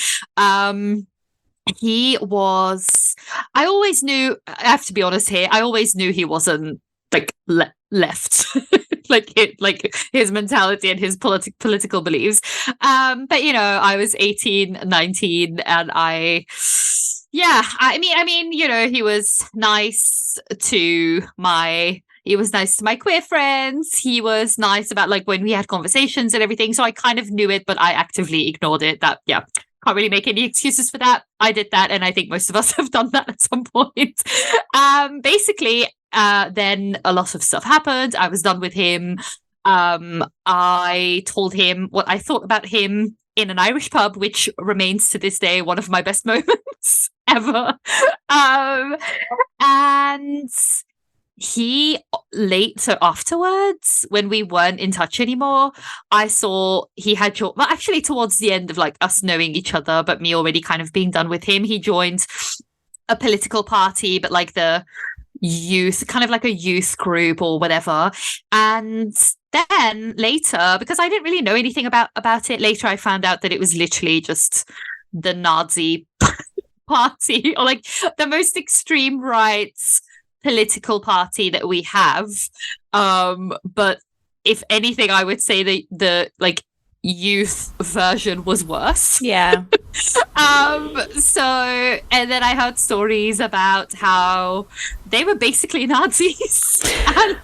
He was, I always knew, I have to be honest here, I always knew he wasn't like left, like his mentality and his political beliefs. But I was 18, 19, and I mean, he was nice to my queer friends. He was nice about like when we had conversations and everything. So I kind of knew it, but I actively ignored it. Can't really make any excuses for that. I did that, and I think most of us have done that at some point. Basically, then a lot of stuff happened. I was done with him. I told him what I thought about him in an Irish pub, which remains to this day one of my best moments ever. And he so afterwards, when we weren't in touch anymore, I saw he had well, actually towards the end of like us knowing each other, but me already kind of being done with him, he joined a political party, but like the youth, kind of like a youth group or whatever. And then later, because I didn't really know anything about it, later I found out that it was literally just the Nazi party, or like the most extreme right political party that we have. But if anything, I would say the like youth version was worse. Yeah. So, and then I heard stories about how they were basically Nazis. and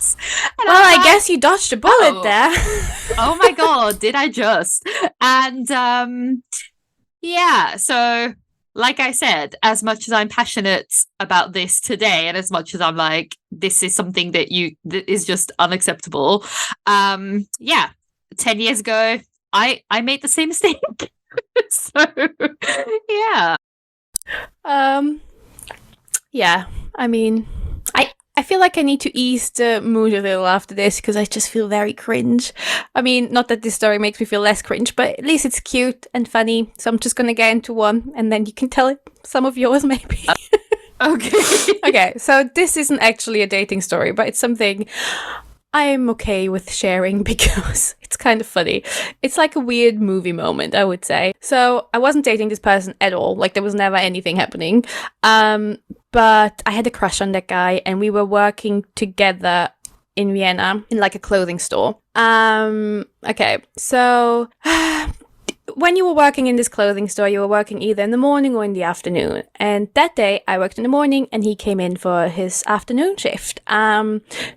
Well, I guess you dodged a bullet there. Oh my god, did I just? And yeah, so like I said, as much as I'm passionate about this today, and as much as I'm like, this is something that is just unacceptable. Yeah, 10 years ago, I made the same mistake. So yeah. Yeah, I mean, I feel like I need to ease the mood a little after this, because I just feel very cringe. I mean, not that this story makes me feel less cringe, but at least it's cute and funny. So I'm just going to get into one, and then you can tell it some of yours maybe. Okay. Okay, so this isn't actually a dating story, but it's something I'm okay with sharing because it's kind of funny. It's like a weird movie moment, I would say. So I wasn't dating this person at all. Like, there was never anything happening. But I had a crush on that guy, and we were working together in Vienna in like a clothing store. Okay, so when you were working in this clothing store, you were working either in the morning or in the afternoon. And that day I worked in the morning, and he came in for his afternoon shift.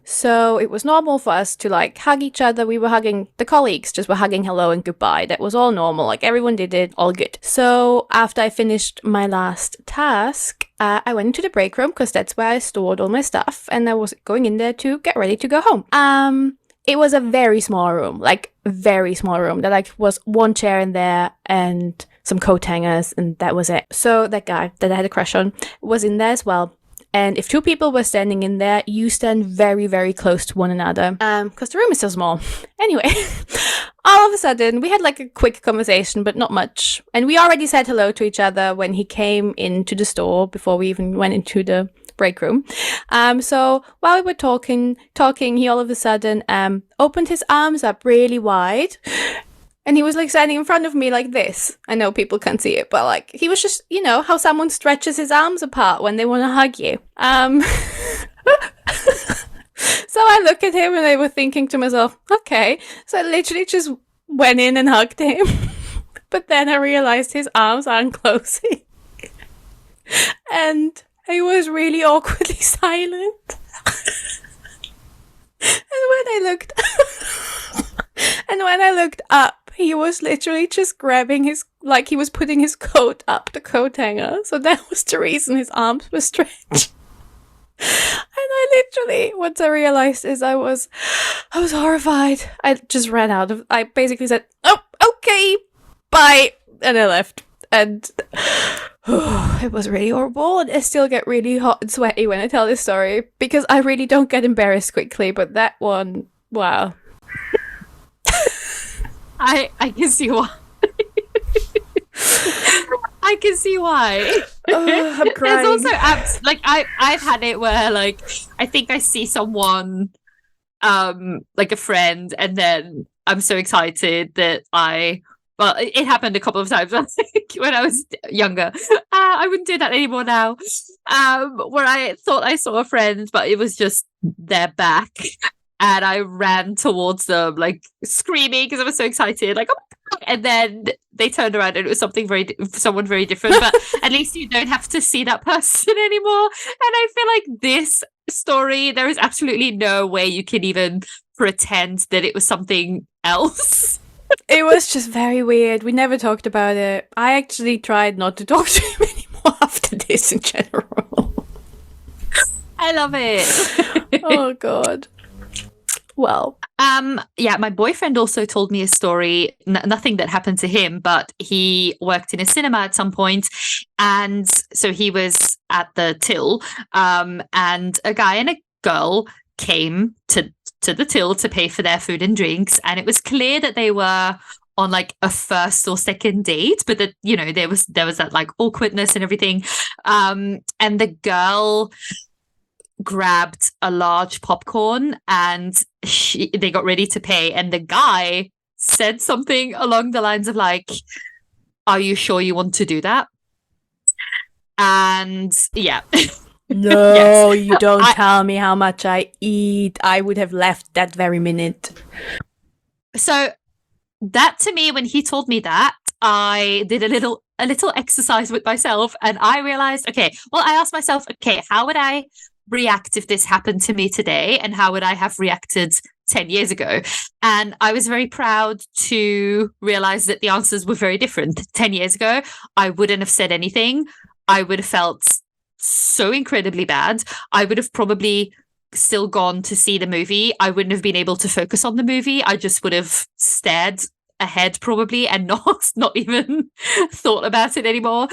So it was normal for us to like hug each other. We were hugging, the colleagues just were hugging hello and goodbye. That was all normal. Like, everyone did it, all good. So after I finished my last task, I went into the break room, because that's where I stored all my stuff, and I was going in there to get ready to go home. It was a very small room, like very small room. There like was one chair in there and some coat hangers, and that was it. So that guy that I had a crush on was in there as well. And if two people were standing in there, you stand very, very close to one another, because the room is so small. Anyway, all of a sudden, we had like a quick conversation, but not much. And we already said hello to each other when he came into the store, before we even went into the break room. So while we were talking, he all of a sudden opened his arms up really wide. And he was like standing in front of me like this. I know people can't see it, but like he was just, you know, how someone stretches his arms apart when they want to hug you. So I look at him and I was thinking to myself, okay. So I literally just went in and hugged him. But then I realized his arms aren't closing. And he was really awkwardly silent. And when I looked up, he was literally just grabbing he was putting his coat up the coat hanger. So that was the reason his arms were stretched. And I literally, once I realized is I was horrified. I just ran out of, I basically said, oh, okay, bye. And I left. And it was really horrible. And I still get really hot and sweaty when I tell this story, because I really don't get embarrassed quickly. But that one, wow. I can see why. I can see why. Oh, I'm crying. There's also like I've had it where like I think I see someone like a friend, and then I'm so excited that well, it happened a couple of times when I was younger. I wouldn't do that anymore now. Where I thought I saw a friend, but it was just their back. And I ran towards them, like screaming because I was so excited, like, oh my God. And then they turned around and it was someone very different. But at least you don't have to see that person anymore. And I feel like this story, there is absolutely no way you can even pretend that it was something else. It was just very weird. We never talked about it. I actually tried not to talk to him anymore after this in general. I love it. Oh, God. Well, Yeah, my boyfriend also told me a story, nothing that happened to him, but he worked in a cinema at some point, and so he was at the till, and a guy and a girl came to the till to pay for their food and drinks, and it was clear that they were on like a first or second date, but that, you know, there was that like awkwardness and everything. And the girl grabbed a large popcorn and they got ready to pay, and the guy said something along the lines of like, "Are you sure you want to do that?" And yeah. No, Yes. you don't tell me how much I eat. I would have left that very minute. So that, to me, when he told me that, I did a little exercise with myself, and I realized, okay, well, I asked myself, okay, how would I react if this happened to me today, and how would I have reacted 10 years ago? And I was very proud to realize that the answers were very different. 10 years ago, I wouldn't have said anything. I would have felt so incredibly bad. I would have probably still gone to see the movie. I wouldn't have been able to focus on the movie. I just would have stared ahead probably and not even thought about it anymore.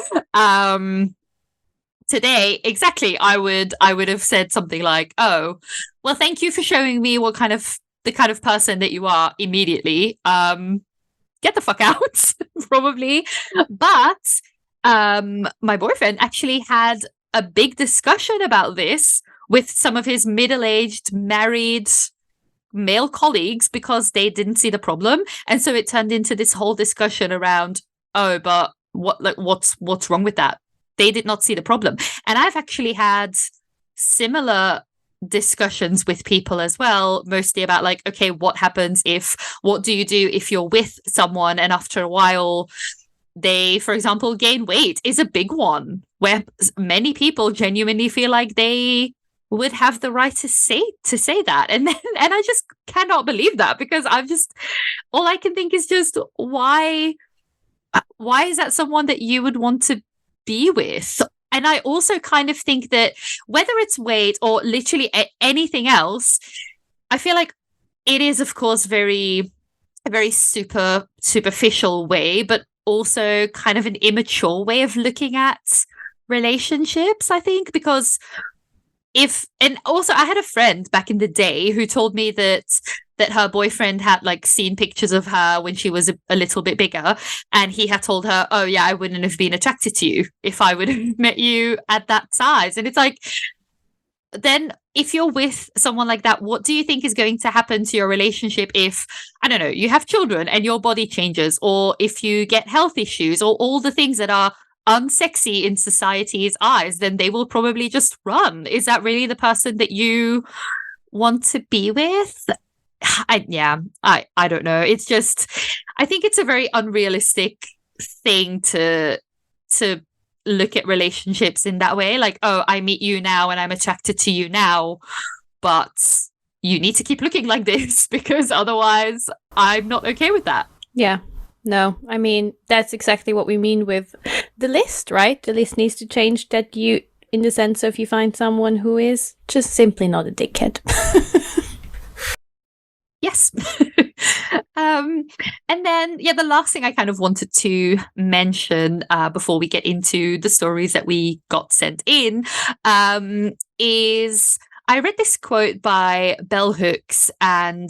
Today, exactly, I would have said something like, "Oh, well, thank you for showing me the kind of person that you are immediately. Get the fuck out," probably. But my boyfriend actually had a big discussion about this with some of his middle-aged married male colleagues because they didn't see the problem, and so it turned into this whole discussion around, "Oh, but what's wrong with that? They did not see the problem." And I've actually had similar discussions with people as well, mostly about like, okay, what do you do if you're with someone and after a while they, for example, gain weight? Is a big one where many people genuinely feel like they would have the right to say that, and I just cannot believe that, because I'm just, all I can think is just, why is that someone that you would want to be with? And I also kind of think that whether it's weight or literally anything else, I feel like it is, of course, a very superficial way, but also kind of an immature way of looking at relationships, I think, because and also I had a friend back in the day who told me that her boyfriend had like seen pictures of her when she was a little bit bigger, and he had told her, "Oh yeah, I wouldn't have been attracted to you if I would have met you at that size." And it's like, then if you're with someone like that, what do you think is going to happen to your relationship if, I don't know, you have children and your body changes, or if you get health issues, or all the things that are unsexy in society's eyes? Then they will probably just run. Is that really the person that you want to be with? I don't know. It's just, I think it's a very unrealistic thing to look at relationships in that way. Like, oh, I meet you now and I'm attracted to you now, but you need to keep looking like this because otherwise I'm not okay with that. Yeah. No, I mean, that's exactly what we mean with the list, right? The list needs to change, that you, in the sense of you find someone who is just simply not a dickhead. Yes. And then, the last thing I kind of wanted to mention before we get into the stories that we got sent in is I read this quote by Bell Hooks, and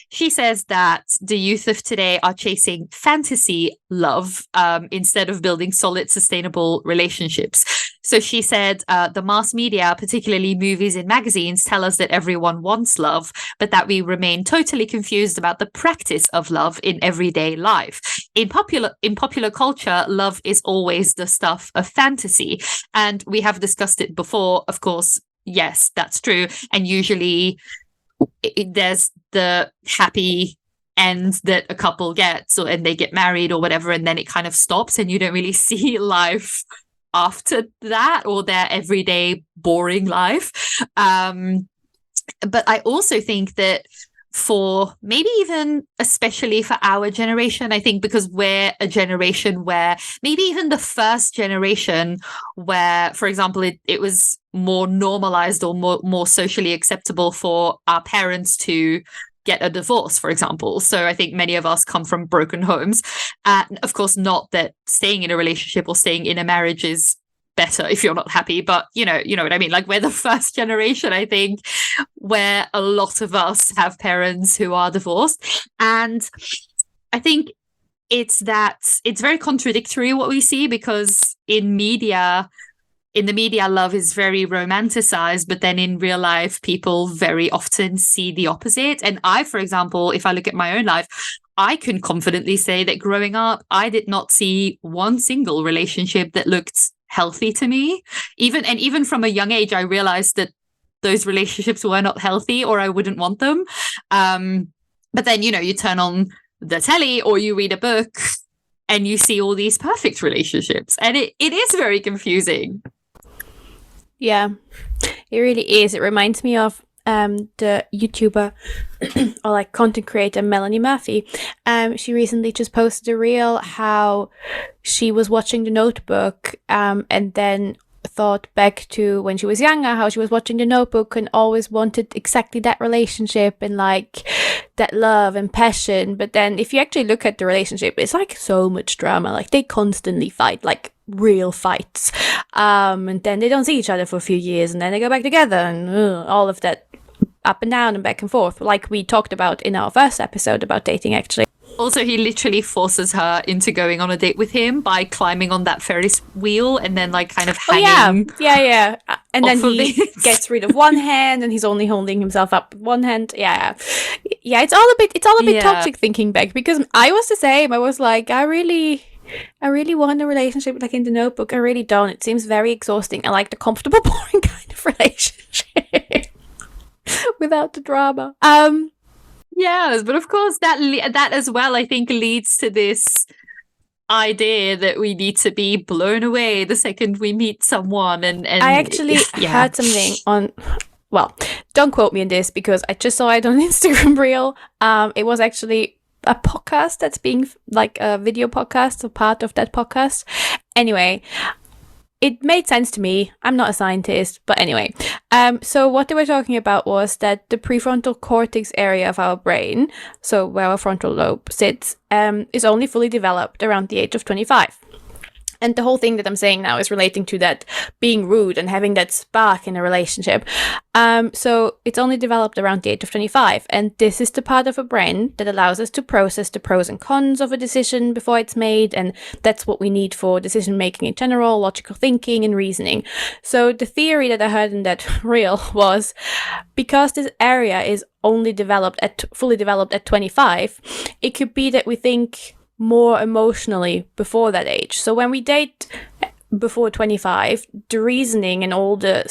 she says that the youth of today are chasing fantasy love instead of building solid, sustainable relationships. So she said, the mass media, particularly movies and magazines, tell us that everyone wants love, but that we remain totally confused about the practice of love in everyday life. In popular culture, love is always the stuff of fantasy. And we have discussed it before, of course. Yes, that's true. And usually there's the happy end that a couple gets, and they get married or whatever, and then it kind of stops and you don't really see life after that, or their everyday boring life. But I also think that for maybe even especially for our generation, I think because we're a generation where maybe even the first generation where, for example, it was more normalized or more socially acceptable for our parents to get a divorce, for example. So I think many of us come from broken homes. And of course, not that staying in a relationship or staying in a marriage is better if you're not happy, but you know what I mean? Like, we're the first generation, I think, where a lot of us have parents who are divorced. And I think it's very contradictory what we see, because in the media, love is very romanticized, but then in real life, people very often see the opposite. And I, for example, if I look at my own life, I can confidently say that growing up, I did not see one single relationship that looked healthy to me. Even from a young age, I realized that those relationships were not healthy, or I wouldn't want them. But then, you turn on the telly or you read a book and you see all these perfect relationships. And it is very confusing. Yeah, it really is. It reminds me of the YouTuber or like content creator Melanie Murphy. She recently just posted a reel how she was watching The Notebook and then thought back to when she was younger, how she was watching The Notebook and always wanted exactly that relationship and like that love and passion. But then if you actually look at the relationship, it's like so much drama. Like they constantly fight, like real fights. And then they don't see each other for a few years and then they go back together and all of that up and down and back and forth, like we talked about in our first episode about dating, actually. Also, he literally forces her into going on a date with him by climbing on that Ferris wheel and then like kind of hanging. Yeah. And then he gets rid of one hand and he's only holding himself up with one hand. Yeah. It's all a bit toxic thinking back, because I was the same. I was like, I really want a relationship like in The Notebook. I really don't. It seems very exhausting. I like the comfortable, boring kind of relationship without the drama. Yes, but of course that as well, I think, leads to this idea that we need to be blown away the second we meet someone. And I actually heard something on, well, don't quote me on this because I just saw it on Instagram reel. It was actually a podcast that's being like a video podcast, a part of that podcast. Anyway, it made sense to me. I'm not a scientist, but anyway. So what they were talking about was that the prefrontal cortex area of our brain, so where our frontal lobe sits, is only fully developed around the age of 25. And the whole thing that I'm saying now is relating to that being rude and having that spark in a relationship. So it's only developed around the age of 25. And this is the part of a brain that allows us to process the pros and cons of a decision before it's made. And that's what we need for decision making in general, logical thinking and reasoning. So the theory that I heard in that reel was, because this area is only fully developed at 25, it could be that we think more emotionally before that age. So when we date before 25, the reasoning and all the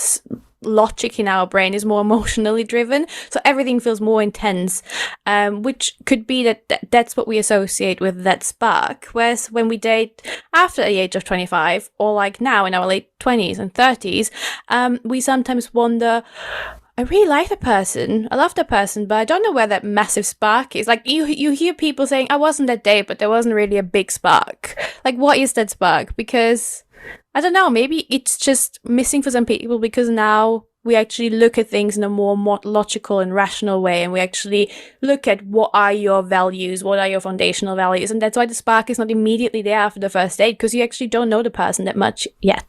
logic in our brain is more emotionally driven, so everything feels more intense, which could be that's what we associate with that spark. Whereas when we date after the age of 25, or like now in our late 20s and 30s, we sometimes wonder, I really like the person, I love the person, but I don't know where that massive spark is. Like you hear people saying, I wasn't that date, but there wasn't really a big spark. Like, what is that spark? Because I don't know, maybe it's just missing for some people, because now we actually look at things in a more logical and rational way, and we actually look at what are your values, what are your foundational values, and that's why the spark is not immediately there after the first date, because you actually don't know the person that much yet.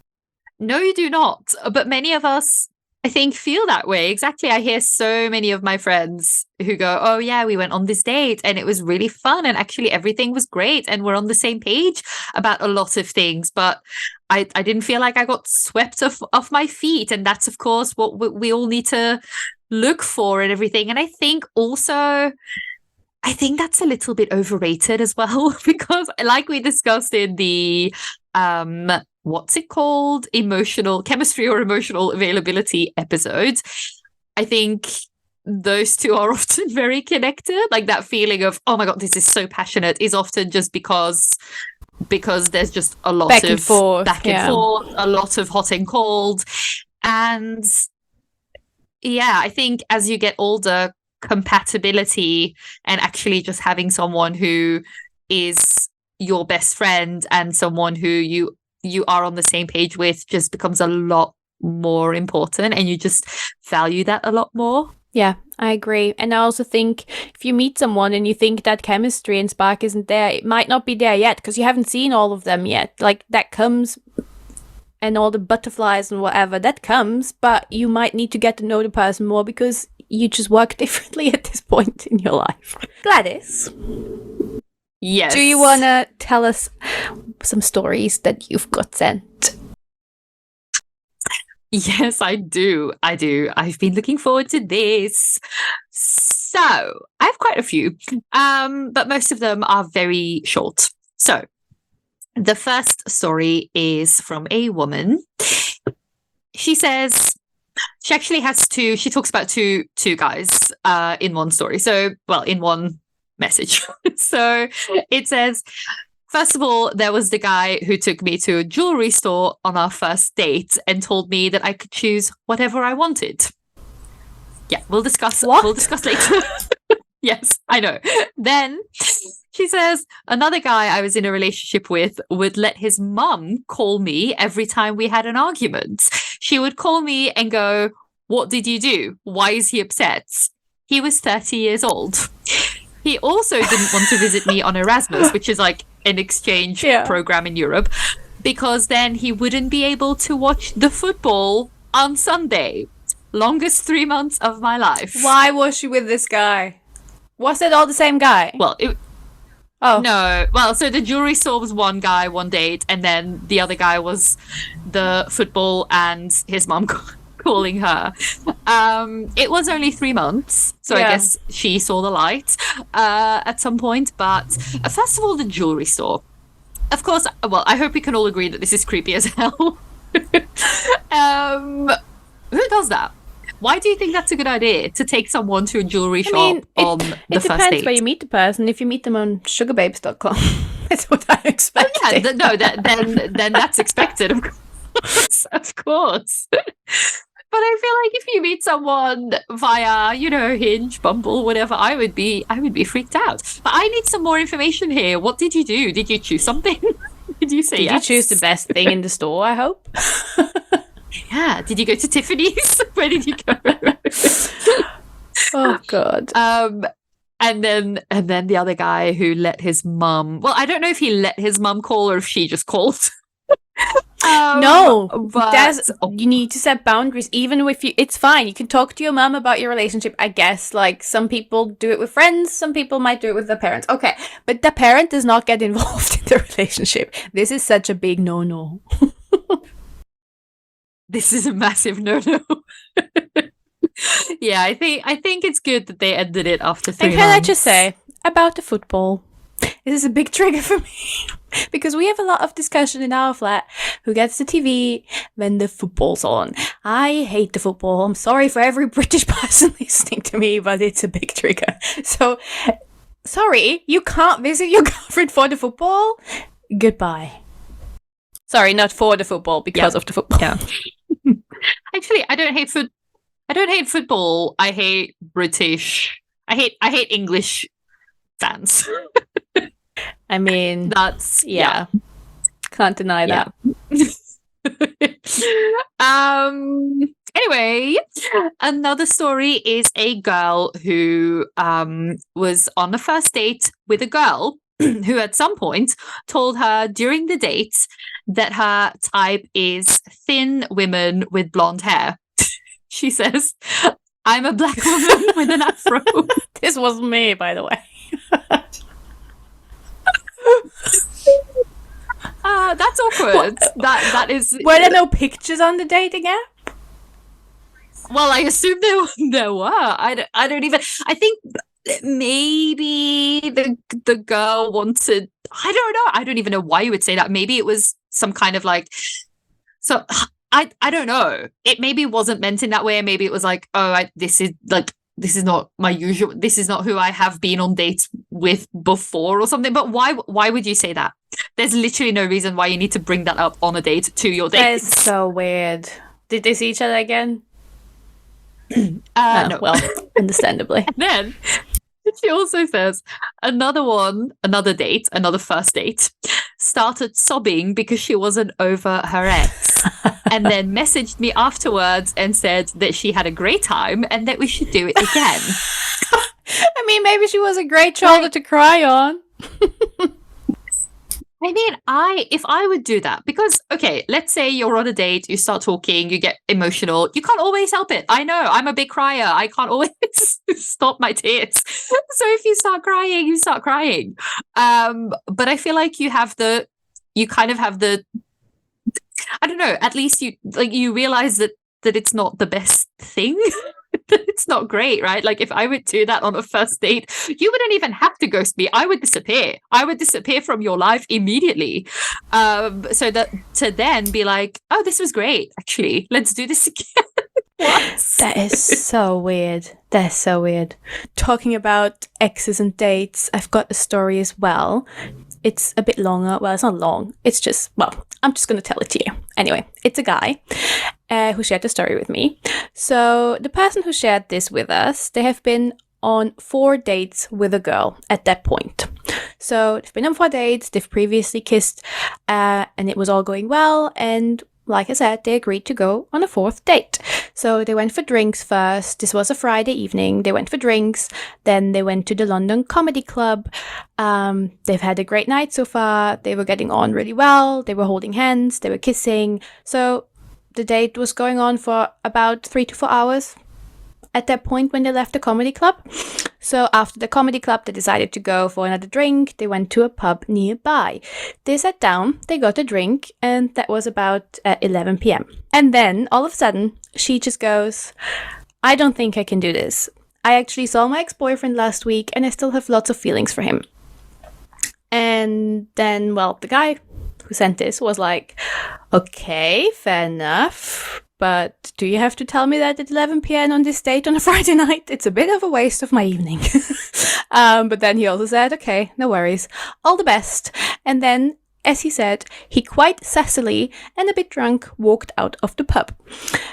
No, you do not. But many of us, I think, feel that way. Exactly. I hear so many of my friends who go, oh yeah, we went on this date and it was really fun and actually everything was great and we're on the same page about a lot of things, but I didn't feel like I got swept off my feet. And that's of course what we all need to look for and everything. And I think that's a little bit overrated as well, because like we discussed in the what's it called? Emotional chemistry or emotional availability episodes. I think those two are often very connected. Like that feeling of, oh my God, this is so passionate, is often just because there's just a lot back of and forth, a lot of hot and cold. And yeah, I think as you get older, compatibility and actually just having someone who is your best friend and someone who you are on the same page with just becomes a lot more important, and you just value that a lot more. Yeah, I agree. And I also think if you meet someone and you think that chemistry and spark isn't there, it might not be there yet because you haven't seen all of them yet. Like, that comes, and all the butterflies and whatever, that comes, but you might need to get to know the person more because you just work differently at this point in your life. Gladys. Yes. Do you want to tell us some stories that you've got sent? Yes, I do. I've been looking forward to this. So, I have quite a few, but most of them are very short. So, the first story is from a woman. She says she actually has two. She talks about two guys in one story. So, well, in one message. So it says, first of all, there was the guy who took me to a jewelry store on our first date and told me that I could choose whatever I wanted. Yeah, we'll discuss. What? We'll discuss later. Yes, I know. Then she says another guy I was in a relationship with would let his mum call me every time we had an argument. She would call me and go, "What did you do? Why is he upset?" He was 30 years old. He also didn't want to visit me on Erasmus, which is like an exchange program in Europe, because then he wouldn't be able to watch the football on Sunday. Longest 3 months of my life. Why was she with this guy? Was it all the same guy? Well, no. Well, so the jewelry store was one guy, one date, and then the other guy was the football and his mum calling her. It was only 3 months, so I guess she saw the light at some point. But first of all, the jewelry store. Of course, well, I hope we can all agree that this is creepy as hell. Who does that? Why do you think that's a good idea, to take someone to a jewelry shop on the first date? It depends where you meet the person. If you meet them on sugarbabes.com, that's what I expect. Oh, yeah, then that's expected, of course. Of course. But I feel like if you meet someone via, Hinge, Bumble, whatever, I would be freaked out. But I need some more information here. What did you do? Did you choose something? Did you say yes? Did you choose the best thing in the store, I hope? Yeah. Did you go to Tiffany's? Where did you go? Oh, God. And then the other guy who let his mum... Well, I don't know if he let his mum call or if she just called. No, you need to set boundaries. Even if it's fine. You can talk to your mum about your relationship, I guess. Like, some people do it with friends, some people might do it with their parents. Okay, but the parent does not get involved in the relationship. This is such a big no-no. This is a massive no-no. Yeah, I think it's good that they ended it after 3 months. And can I just say, about the football, this is a big trigger for me. Because we have a lot of discussion in our flat who gets the TV when the football's on. I hate the football. I'm sorry for every British person listening to me, but it's a big trigger. So, sorry, you can't visit your girlfriend for the football? Goodbye. Sorry, not for the football, because of the football. Yeah. Actually, I don't hate football. I hate British. I hate English fans. I mean, that's can't deny that. Anyway, another story is a girl who was on a first date with a girl who at some point told her during the date that her type is thin women with blonde hair. She says, "I'm a black woman with an afro." This was me, by the way. That's awkward. That is. Were there no pictures on the dating app? Well, I assume there were. I don't even. I think maybe the girl wanted. I don't know. I don't even know why you would say that. Maybe it was some kind of like. So I don't know. It maybe wasn't meant in that way. Maybe it was like, this is not my usual. This is not who I have been on dates with before or something. But why would you say that? There's literally no reason why you need to bring that up on a date to your date. That's so weird. Did they see each other again? No. Well, understandably. And then She also says another first date, started sobbing because she wasn't over her ex. And then messaged me afterwards and said that she had a great time and that we should do it again. I mean, maybe she was a great shoulder to cry on. I mean, if I would do that, because, okay, let's say you're on a date, you start talking, you get emotional. You can't always help it. I know, I'm a big crier. I can't always stop my tears. So if you start crying, you start crying. But I feel like you kind of have the, I don't know, at least you realize that it's not the best thing. It's not great, right? Like, if I would do that on a first date, you wouldn't even have to ghost me. I would disappear. I would disappear from your life immediately. So that to then be like, oh, this was great. Actually, let's do this again. What? That is so weird. That's so weird. Talking about exes and dates, I've got a story as well. It's a bit longer. Well, it's not long. It's just, I'm just going to tell it to you. Anyway, it's a guy who shared the story with me. So the person who shared this with us, they have been on 4 dates with a girl at that point. So they've been on 4 dates, they've previously kissed, and it was all going well. And like I said, they agreed to go on a 4th date. So they went for drinks first. This was a Friday evening. They went for drinks. Then they went to the London Comedy Club. They've had a great night so far. They were getting on really well. They were holding hands. They were kissing. So the date was going on for about 3 to 4 hours at that point when they left the comedy club. So after the comedy club, they decided to go for another drink. They went to a pub nearby. They sat down, they got a drink, and that was about 11 p.m. And then, all of a sudden, she just goes, I don't think I can do this. I actually saw my ex-boyfriend last week, and I still have lots of feelings for him. And then, the guy who sent this was like, okay, fair enough. But do you have to tell me that at 11 p.m. on this date on a Friday night? It's a bit of a waste of my evening. But then he also said, okay, no worries. All the best. And then, as he said, he quite sassily and a bit drunk walked out of the pub.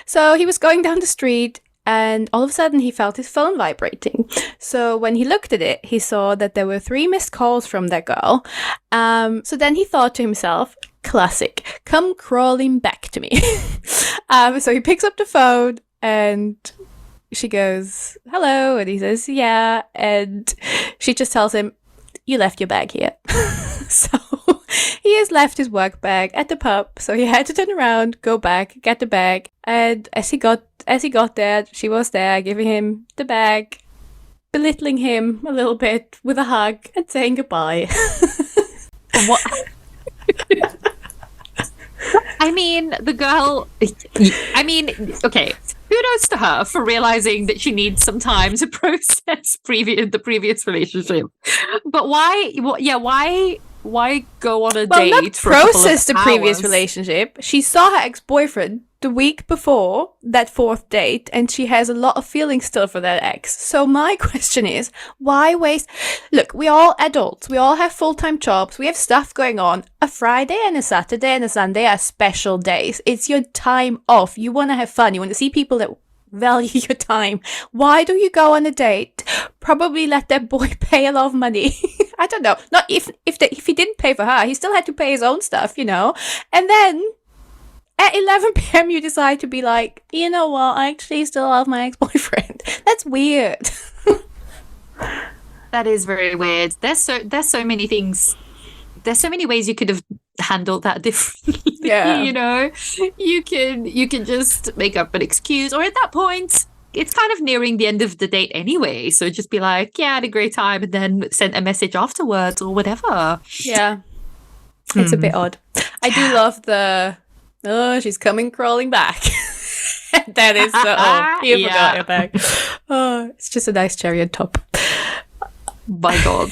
So he was going down the street and all of a sudden he felt his phone vibrating. So when he looked at it, he saw that there were 3 missed calls from that girl. So then he thought to himself, classic, come crawling back to me. So he picks up the phone and she goes, hello. And he says, yeah. And she just tells him, you left your bag here. So he has left his work bag at the pub. So he had to turn around, go back, get the bag. And as he got there, she was there giving him the bag, belittling him a little bit with a hug and saying goodbye. What? I mean, the girl, okay, kudos to her for realizing that she needs some time to process the previous relationship. But why go on a date not for a couple process of the previous hours? relationship. She saw her ex-boyfriend the week before that 4th date, and she has a lot of feelings still for that ex. So my question is, why waste? Look, we're all adults. We all have full-time jobs. We have stuff going on. A Friday and a Saturday and a Sunday are special days. It's your time off. You want to have fun. You want to see people that value your time. Why do you go on a date? Probably let that boy pay a lot of money. I don't know. Not if he didn't pay for her, he still had to pay his own stuff, And then at 11 p.m. you decide to be like, you know what? I actually still love my ex-boyfriend. That's weird. That is very weird. There's so many things. There's so many ways you could have handled that differently. Yeah. You can just make up an excuse, or at that point, it's kind of nearing the end of the date anyway. So just be like, yeah, I had a great time, and then send a message afterwards or whatever. Yeah. It's a bit odd. I do love she's coming crawling back. That is so old. You forgot your bag. Oh, it's just a nice cherry on top. My God.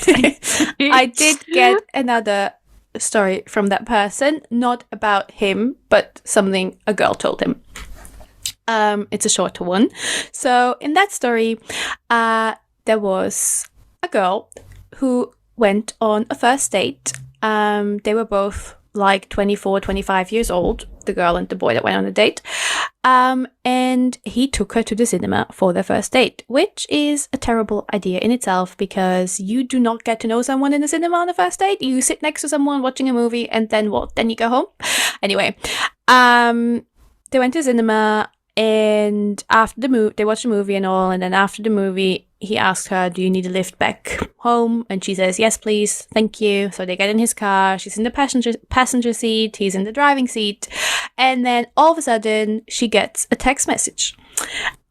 I did get another story from that person, not about him, but something a girl told him. It's a shorter one. So in that story, there was a girl who went on a first date. They were both like 24, 25 years old, the girl and the boy that went on a date. And he took her to the cinema for their first date, which is a terrible idea in itself because you do not get to know someone in the cinema on the first date. You sit next to someone watching a movie and then what? Then you go home? Anyway, they went to cinema and after the movie, they watched the movie and all. And then after the movie, he asked her, do you need a lift back home? And she says, yes, please. Thank you. So they get in his car. She's in the passenger seat. He's in the driving seat. And then all of a sudden, she gets a text message.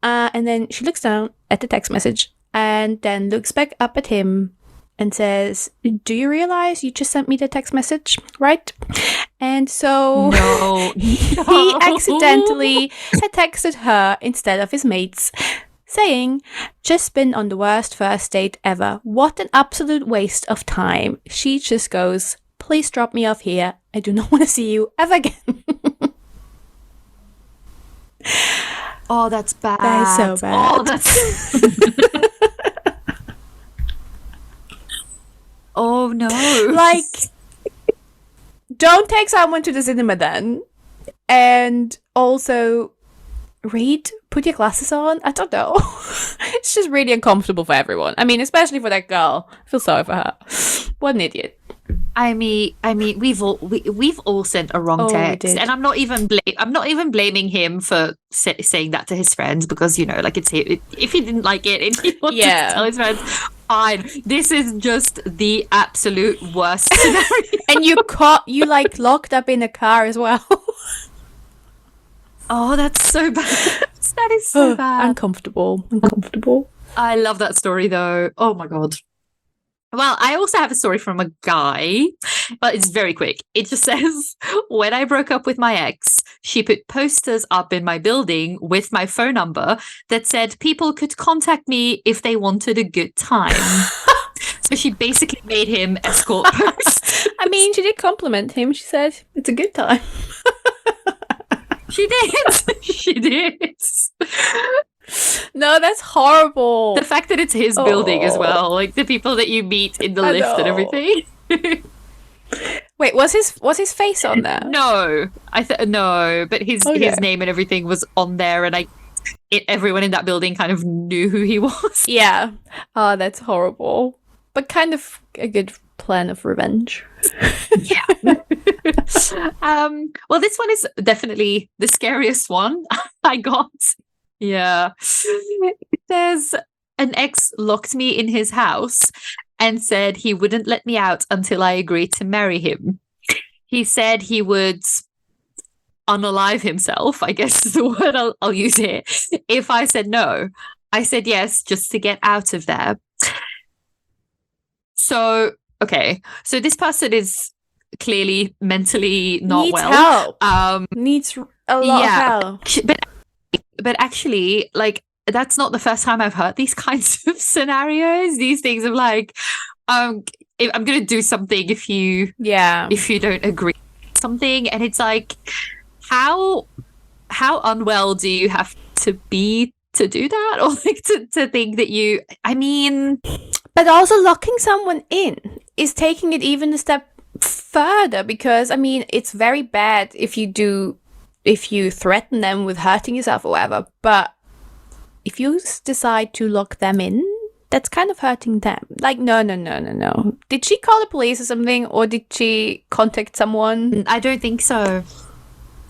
And then she looks down at the text message and then looks back up at him and says, do you realize you just sent me the text message, right? And so No. he accidentally had texted her instead of his mates, saying, just been on the worst first date ever. What an absolute waste of time. She just goes, please drop me off here. I do not want to see you ever again. Oh, that's bad. That is so bad. Oh, that's... Oh, no. Like, don't take someone to the cinema then. And also, put your glasses on. I don't know. It's just really uncomfortable for everyone. I mean, especially for that girl. I feel sorry for her. What an idiot. I mean, we've all sent a wrong text, and I'm not even blaming him for saying that to his friends because like it's him. If he didn't like it and he wanted to tell his friends, fine. This is just the absolute worst scenario. And you locked up in a car as well. Oh, that's so bad. That is so bad. Uncomfortable. I love that story though. Oh my god. Well, I also have a story from a guy, but it's very quick. It just says, when I broke up with my ex, she put posters up in my building with my phone number that said people could contact me if they wanted a good time. So she basically made him escort posts. I mean, she did compliment him. She said, it's a good time. She did. She did. No, that's horrible. The fact that it's his building as well, like the people that you meet in the lift and everything. Wait, was his face on there? No, no, but his name and everything was on there, and everyone in that building kind of knew who he was. Yeah. Oh, that's horrible, but kind of a good plan of revenge. Yeah. Well, this one is definitely the scariest one I got. Yeah. It says, an ex locked me in his house and said he wouldn't let me out until I agreed to marry him. He said he would unalive himself, I guess is the word I'll use here, if I said no. I said yes, just to get out of there. So, okay. So this person is clearly mentally not Needs well. Help. Needs a lot of help. But actually, like, that's not the first time I've heard these kinds of scenarios. These things of like, I'm going to do something if you don't agree with something. And it's like, how unwell do you have to be to do that? Or like to think that I mean... But also locking someone in is taking it even a step further because, I mean, it's very bad if you threaten them with hurting yourself or whatever, but if you decide to lock them in, that's kind of hurting them. Like, no. Did she call the police or something, or did she contact someone? I don't think so.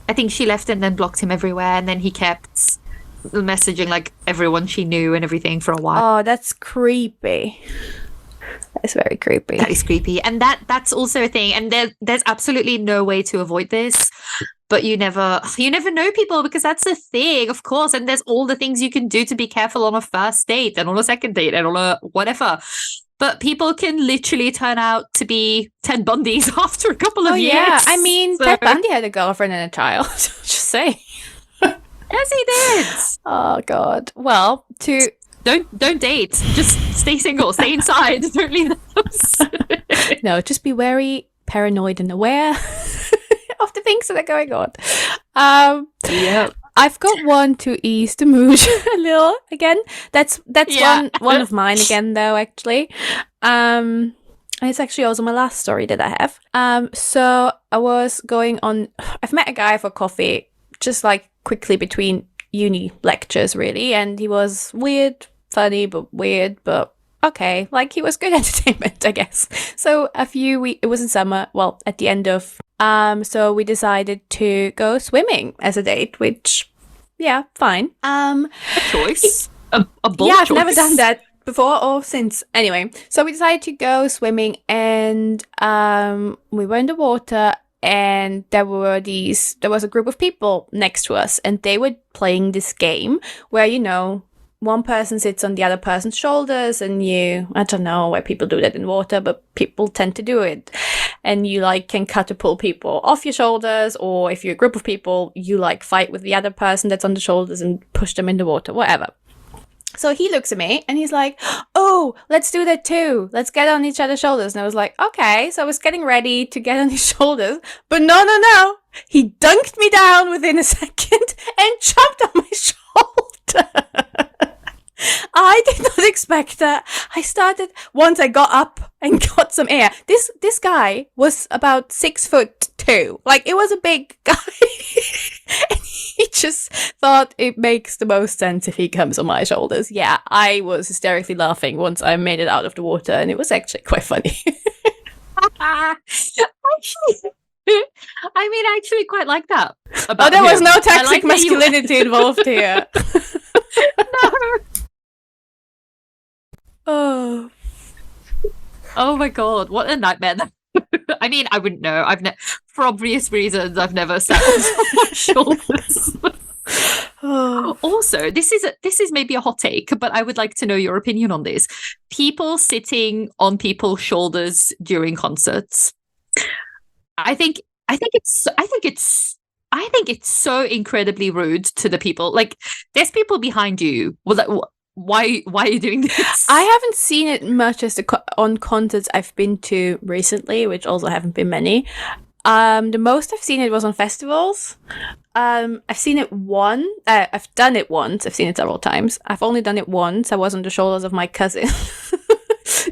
I think she left and then blocked him everywhere, and then he kept messaging like everyone she knew and everything for a while. Oh, that's creepy. That's very creepy. That is creepy. And that's also a thing. And there's absolutely no way to avoid this. But you never know people, because that's a thing, of course. And there's all the things you can do to be careful on a first date and on a second date and on a whatever. But people can literally turn out to be Ted Bundys after a couple of years. Yeah, I mean, Ted Bundy had a girlfriend and a child. Just say. Yes, he did. Oh God. Well, Don't date. Just stay single. Stay inside. Don't leave the house. No, just be wary, paranoid, and aware of the things that are going on. Yeah. I've got one to ease the mood a little again. That's one of mine again, though, actually. And it's actually also my last story that I have. So I was going on. I've met a guy for coffee just like quickly between uni lectures, really. And he was weird, funny, but weird, but okay. Like, he was good entertainment, I guess. So it was in summer, well, at the end of, so we decided to go swimming as a date, which, yeah, fine. A choice. A bold yeah, I've choice. never done that before or since. Anyway, so we decided to go swimming, and we were in the water, and there was a group of people next to us, and they were playing this game where, one person sits on the other person's shoulders, and I don't know why people do that in water, but people tend to do it. And you can catapult people off your shoulders, or if you're a group of people, you fight with the other person that's on the shoulders and push them in the water, whatever. So he looks at me and he's like, oh, let's do that too. Let's get on each other's shoulders. And I was like, okay. So I was getting ready to get on his shoulders, but no. He dunked me down within a second and jumped on my shoulder. I did not expect that. Once I got up and got some air. This guy was about 6'2". It was a big guy. And he just thought it makes the most sense if he comes on my shoulders. Yeah, I was hysterically laughing once I made it out of the water, and it was actually quite funny. I actually quite like that. There was no toxic masculinity involved here. No. Oh my god, what a nightmare. I wouldn't know. For obvious reasons, I've never sat on someone's shoulders. Also, this is maybe a hot take, but I would like to know your opinion on this. People sitting on people's shoulders during concerts. I think it's so incredibly rude to the people. There's people behind you. Why are you doing this? I haven't seen it much on concerts I've been to recently, which also haven't been many. The most I've seen it was on festivals. I've seen it once. I've done it once. I've seen it several times. I've only done it once. I was on the shoulders of my cousin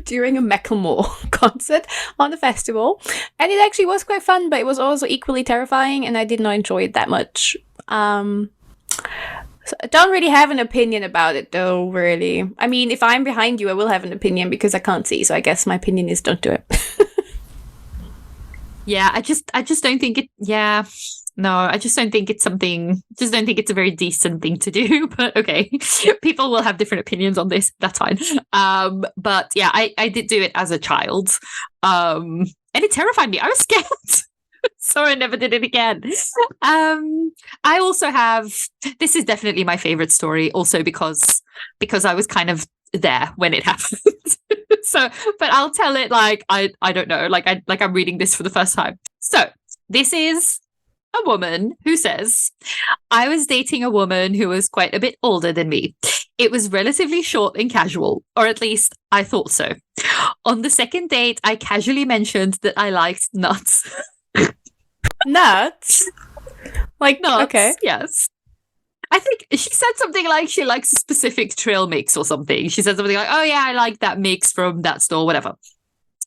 during a Macklemore concert on the festival, and it actually was quite fun, but it was also equally terrifying, and I did not enjoy it that much. So I don't really have an opinion about it, though, really. If I'm behind you, I will have an opinion because I can't see, so I guess my opinion is don't do it. Yeah, I just don't think it. Yeah, no, I just don't think it's something. Just don't think it's a very decent thing to do. But okay, people will have different opinions on this. That's fine. But yeah, I did do it as a child, and it terrified me. I was scared. So I never did it again. I also have. This is definitely my favorite story, also because I was kind of there when it happened. So, but I'll tell it I don't know, I'm reading this for the first time. So this is a woman who says, I was dating a woman who was quite a bit older than me. It was relatively short and casual, or at least I thought so. On the second date, I casually mentioned that I liked nuts. Nuts? Nuts, okay. Yes. I think she said something like she likes a specific trail mix or something. She said something like, oh yeah, I like that mix from that store, whatever.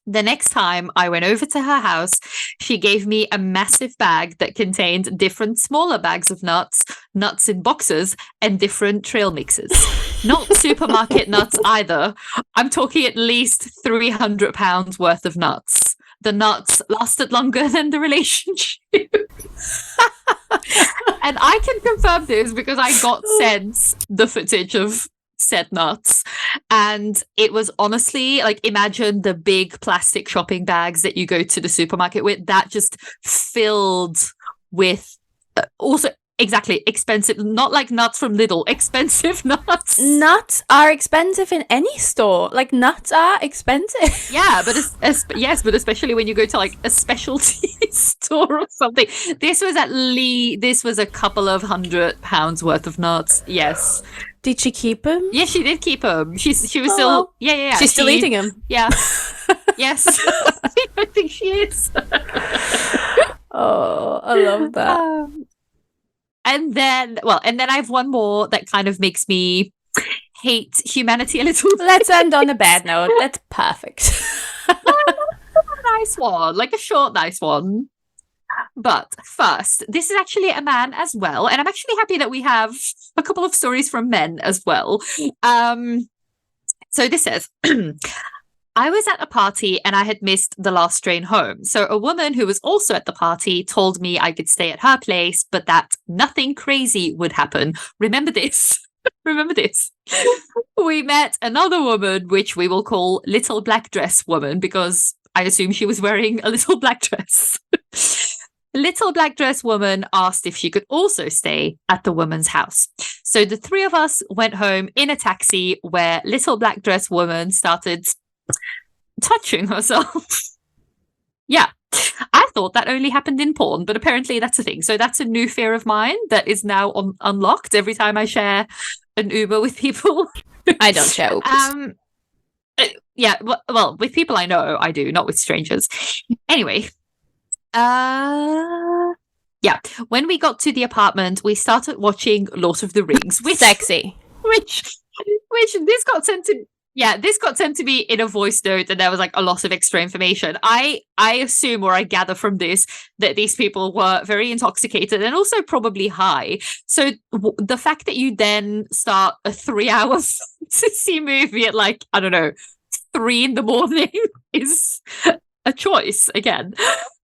The next time I went over to her house, she gave me a massive bag that contained different smaller bags of nuts in boxes, and different trail mixes. Not supermarket nuts either. I'm talking at least £300 worth of nuts. The nuts lasted longer than the relationship. And I can confirm this because I got sent the footage of said nuts, and it was honestly imagine the big plastic shopping bags that you go to the supermarket with, that just filled with also exactly expensive, not like nuts from Lidl, expensive nuts. Nuts are expensive in any store. Nuts are expensive. Yeah, but yes, but especially when you go to a specialty store or something. This was a couple of £100 worth of nuts. Yes. Did she keep them? Yeah, she did keep them. She was still yeah. She's still eating them. Yeah. Yes. I think she is. Oh, I love that. And then I have one more that kind of makes me hate humanity a little bit. Let's end on a bad note. That's perfect. A nice one, a short, nice one. But first, this is actually a man as well. And I'm actually happy that we have a couple of stories from men as well. So this says, I was at a party and I had missed the last train home. So a woman who was also at the party told me I could stay at her place, but that nothing crazy would happen. Remember this. Remember this. We met another woman, which we will call Little Black Dress Woman, because I assume she was wearing a little black dress. Little Black Dress Woman asked if she could also stay at the woman's house. So the three of us went home in a taxi where Little Black Dress Woman started touching herself. Yeah. I thought that only happened in porn, but apparently that's a thing. So that's a new fear of mine that is now unlocked every time I share an Uber with people. I don't share Ubers. Yeah, well, with people I know, I do, not with strangers. Anyway, yeah, when we got to the apartment, we started watching Lord of the Rings, which Sexy. Which this got sent to. Yeah, this got sent to me in a voice note, and there was like a lot of extra information. I assume, or I gather from this, that these people were very intoxicated and also probably high. So the fact that you then start a 3-hour fantasy movie at like, I don't know, 3 a.m. is a choice again.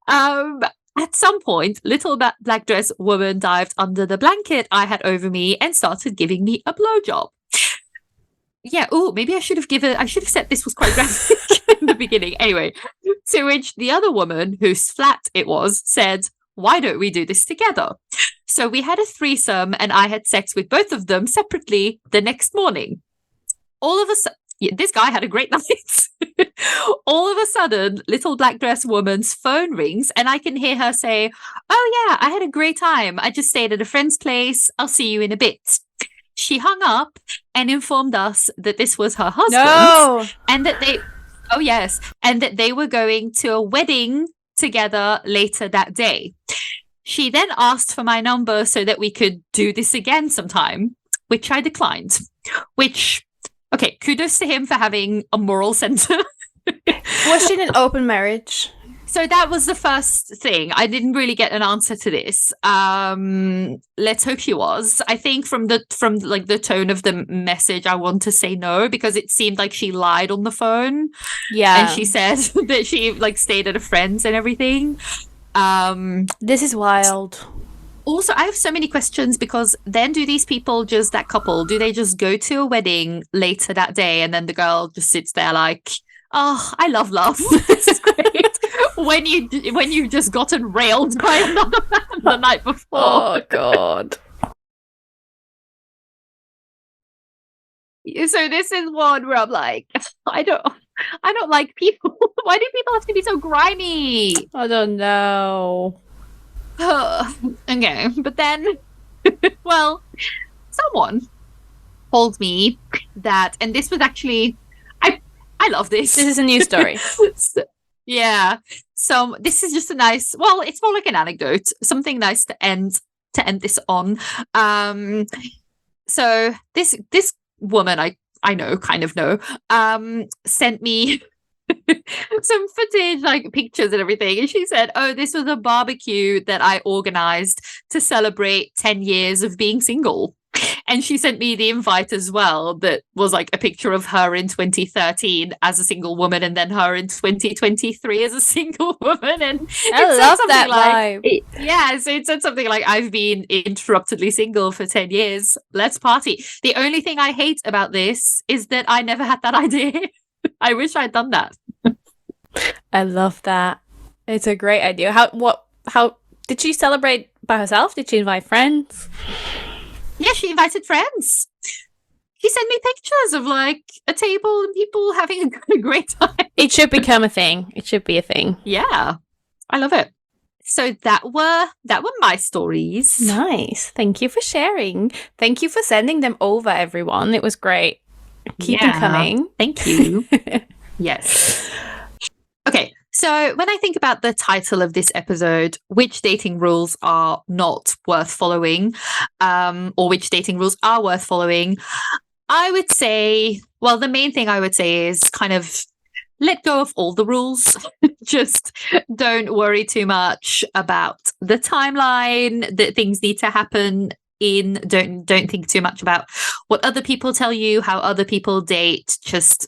At some point, Little Black Dress Woman dived under the blanket I had over me and started giving me a blowjob. Yeah, maybe I should have said this was quite graphic in the beginning. Anyway, to which the other woman, whose flat it was, said, why don't we do this together? So we had a threesome and I had sex with both of them separately the next morning. All of a sudden, this guy had a great night. All of a sudden, Little Black Dress Woman's phone rings and I can hear her say, oh yeah, I had a great time. I just stayed at a friend's place. I'll see you in a bit. She hung up and informed us that this was her husband. No! And that they were going to a wedding together later that day. She then asked for my number so that we could do this again sometime, which I declined. Which, okay, kudos to him for having a moral center. Was she in an open marriage? So that was the first thing. I didn't really get an answer to this. Let's hope she was. I think from the tone of the message, I want to say no, because it seemed like she lied on the phone. Yeah. And she said that she like stayed at a friend's and everything. This is wild. Also, I have so many questions, because then do these people, just that couple, do they just go to a wedding later that day and then the girl just sits there like, oh, I love love. This is great. when you've just gotten railed by another man the night before. Oh God. So this is one where I'm like, I don't like people. Why do people have to be so grimy? I don't know. Okay, but then, well, someone told me that, and this was actually, I love this. This is a new story. Yeah. So this is just a nice, well, it's more like an anecdote, something nice to end this on. So this woman I kind of know, sent me some footage, like pictures and everything, and she said, oh, this was a barbecue that I organized to celebrate 10 years of being single. And she sent me the invite as well, that was like a picture of her in 2013 as a single woman, and then her in 2023 as a single woman. And I love that vibe. So it said something like, I've been interruptedly single for 10 years. Let's party. The only thing I hate about this is that I never had that idea. I wish I'd done that. I love that. It's a great idea. How did she celebrate by herself? Did she invite friends? Yeah, she invited friends. She sent me pictures of like a table and people having a great time. It should become a thing. It should be a thing. Yeah, I love it. So that were my stories. Nice. Thank you for sharing. Thank you for sending them over, everyone. It was great. Keep them coming. Thank you. Yes. Okay. So when I think about the title of this episode, which dating rules are not worth following, or which dating rules are worth following, I would say, well, the main thing I would say is kind of let go of all the rules. just don't worry too much about the timeline that things need to happen in. Don't think too much about what other people tell you, how other people date. Just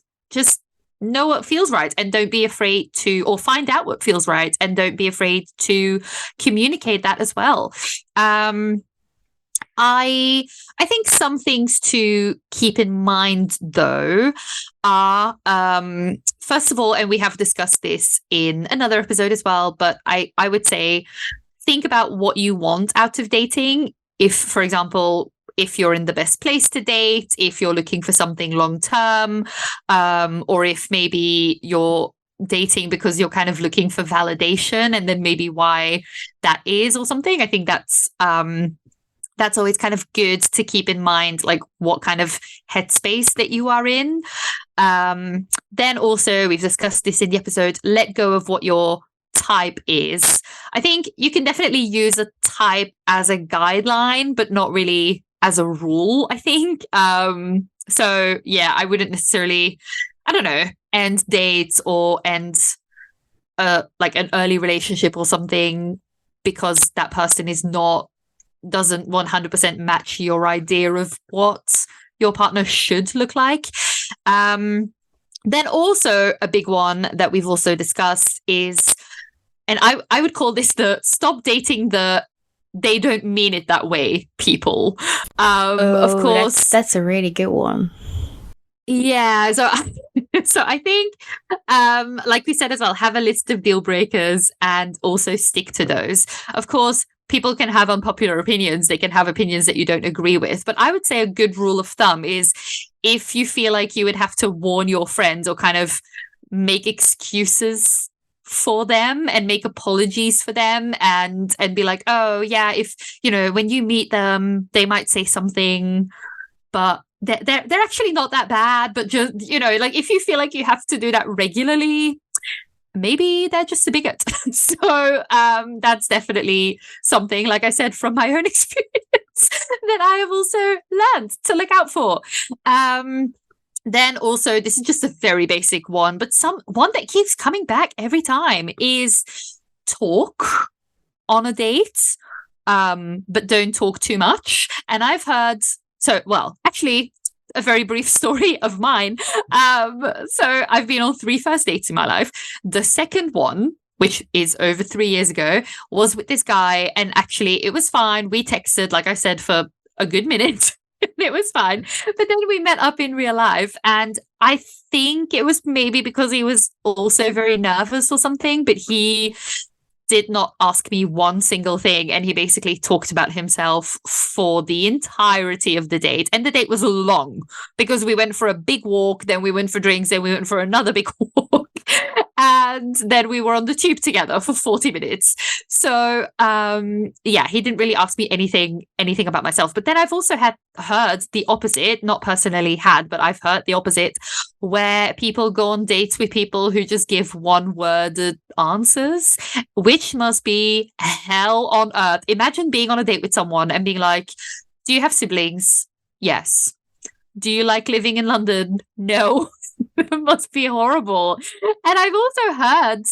know what feels right, and don't be afraid to, or find out what feels right, and don't be afraid to communicate that as well. I think some things to keep in mind though are first of all, and we have discussed this in another episode as well, but I would say think about what you want out of dating. If, for example, if you're in the best place to date, if you're looking for something long term, or if maybe you're dating because you're kind of looking for validation, and then maybe why that is or something. I think that's always kind of good to keep in mind, like what kind of headspace that you are in. Then also, we've discussed this in the episode, let go of what your type is. I think you can definitely use a type as a guideline, but not really as a rule, I think. So yeah, I wouldn't necessarily, I don't know, end dates or end like an early relationship or something because that person doesn't 100% match your idea of what your partner should look like. Then also a big one that we've also discussed is, and I would call this the stop dating the they don't mean it that way people. Of course, that's a really good one. Yeah, so I think, like we said as well, have a list of deal breakers and also stick to those. Of course, people can have unpopular opinions. They can have opinions that you don't agree with. But I would say a good rule of thumb is if you feel like you would have to warn your friends or kind of make excuses for them and make apologies for them and be like, oh yeah, if, when you meet them, they might say something, but they're actually not that bad. But just, like if you feel like you have to do that regularly, maybe they're just a bigot. So that's definitely something, like I said, from my own experience that I have also learned to look out for. Then also, this is just a very basic one, but one that keeps coming back every time is talk on a date, but don't talk too much. And I've heard, actually, a very brief story of mine. So I've been on 3 first dates in my life. The second one, which is over 3 years ago, was with this guy. And actually, it was fine. We texted, like I said, for a good minute. It was fine. But then we met up in real life. And I think it was maybe because he was also very nervous or something, but he did not ask me one single thing, and he basically talked about himself for the entirety of the date. And the date was long because we went for a big walk, then we went for drinks, then we went for another big walk, and then we were on the tube together for 40 minutes. So he didn't really ask me anything about myself. But then I've also heard the opposite, not personally had, but I've heard the opposite, where people go on dates with people who just give one-worded answers, which must be hell on earth. Imagine being on a date with someone and being like, do you have siblings? Yes. Do you like living in London? No. It must be horrible. And I've also heard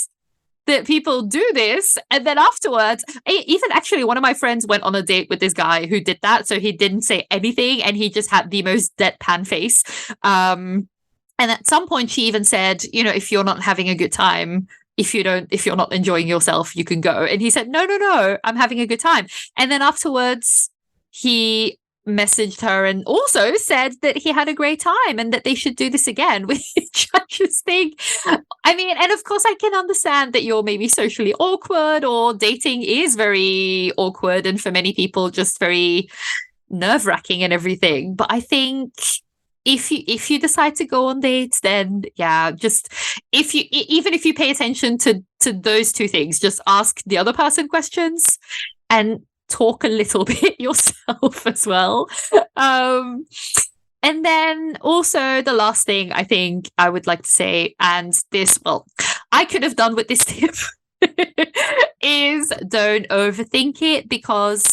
that people do this, and then afterwards, even actually one of my friends went on a date with this guy who did that, so he didn't say anything and he just had the most deadpan face. And at some point she even said, if you're not having a good time, if you're not enjoying yourself, you can go. And he said, no, I'm having a good time. And then afterwards he messaged her and also said that he had a great time and that they should do this again, which I just think, I mean, and of course I can understand that you're maybe socially awkward, or dating is very awkward and for many people just very nerve-wracking and everything. But I think if you decide to go on dates, then just even if you pay attention to those 2 things, just ask the other person questions and talk a little bit yourself as well. And then also the last thing I think I would like to say, and this, I could have done with this tip, is don't overthink it, because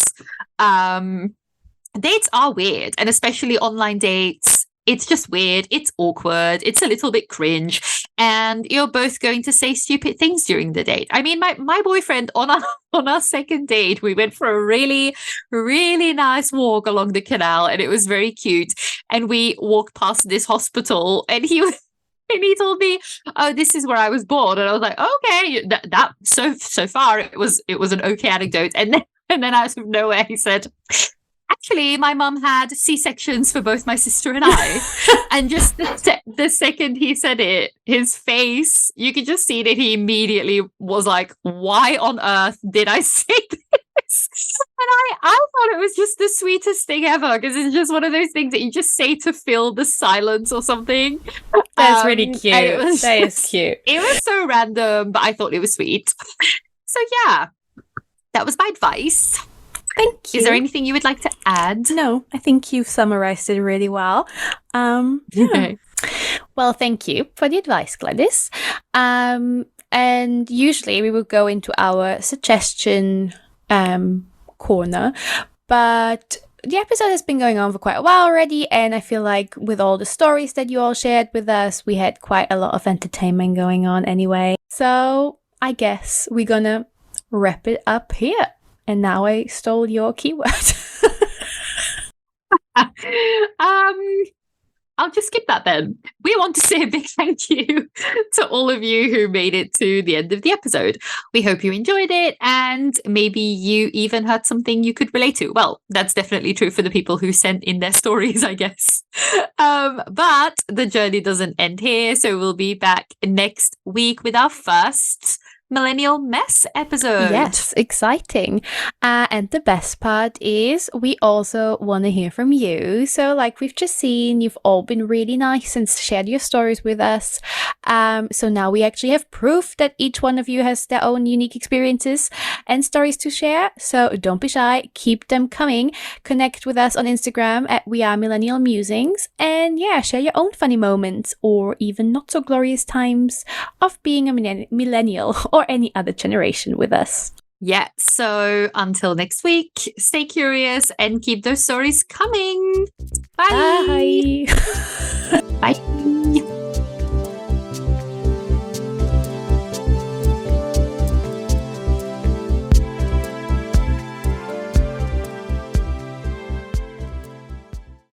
dates are weird, and especially online dates. It's just weird. It's awkward. It's a little bit cringe. and you're both going to say stupid things during the date. I mean, my boyfriend on our second date, we went for a really, really nice walk along the canal, and it was very cute. And we walked past this hospital, and he and he told me, "Oh, this is where I was born." And I was like, "Okay, that so far it was an okay anecdote." And then out of nowhere, he said, "Actually, my mum had C-sections for both my sister and I." And just the second he said it, his face, you could just see that he immediately was like, "Why on earth did I say this?" And I thought it was just the sweetest thing ever, because it's just one of those things that you just say to fill the silence or something. That's really cute. That is cute. It was so random, but I thought it was sweet. So yeah, that was my advice. Thank you. Is there anything you would like to add? No, I think you've summarized it really well. Yeah. Okay. Well, thank you for the advice, Gladys. And usually we will go into our suggestion corner, but the episode has been going on for quite a while already, and I feel like with all the stories that you all shared with us, we had quite a lot of entertainment going on anyway. So I guess we're gonna wrap it up here. And now I stole your keyword. I'll just skip that then. We want to say a big thank you to all of you who made it to the end of the episode. We hope you enjoyed it, and maybe you even heard something you could relate to. Well, that's definitely true for the people who sent in their stories, I guess. But the journey doesn't end here, so we'll be back next week with our first Millennial Mess episode. Yes, exciting. And the best part is we also want to hear from you. So like we've just seen, you've all been really nice and shared your stories with us. So now we actually have proof that each one of you has their own unique experiences and stories to share. So don't be shy, keep them coming. Connect with us on Instagram at We Are Millennial Musings, and yeah, share your own funny moments or even not so glorious times of being a millennial or any other generation with us. Yeah, so until next week, stay curious and keep those stories coming. Bye. Bye.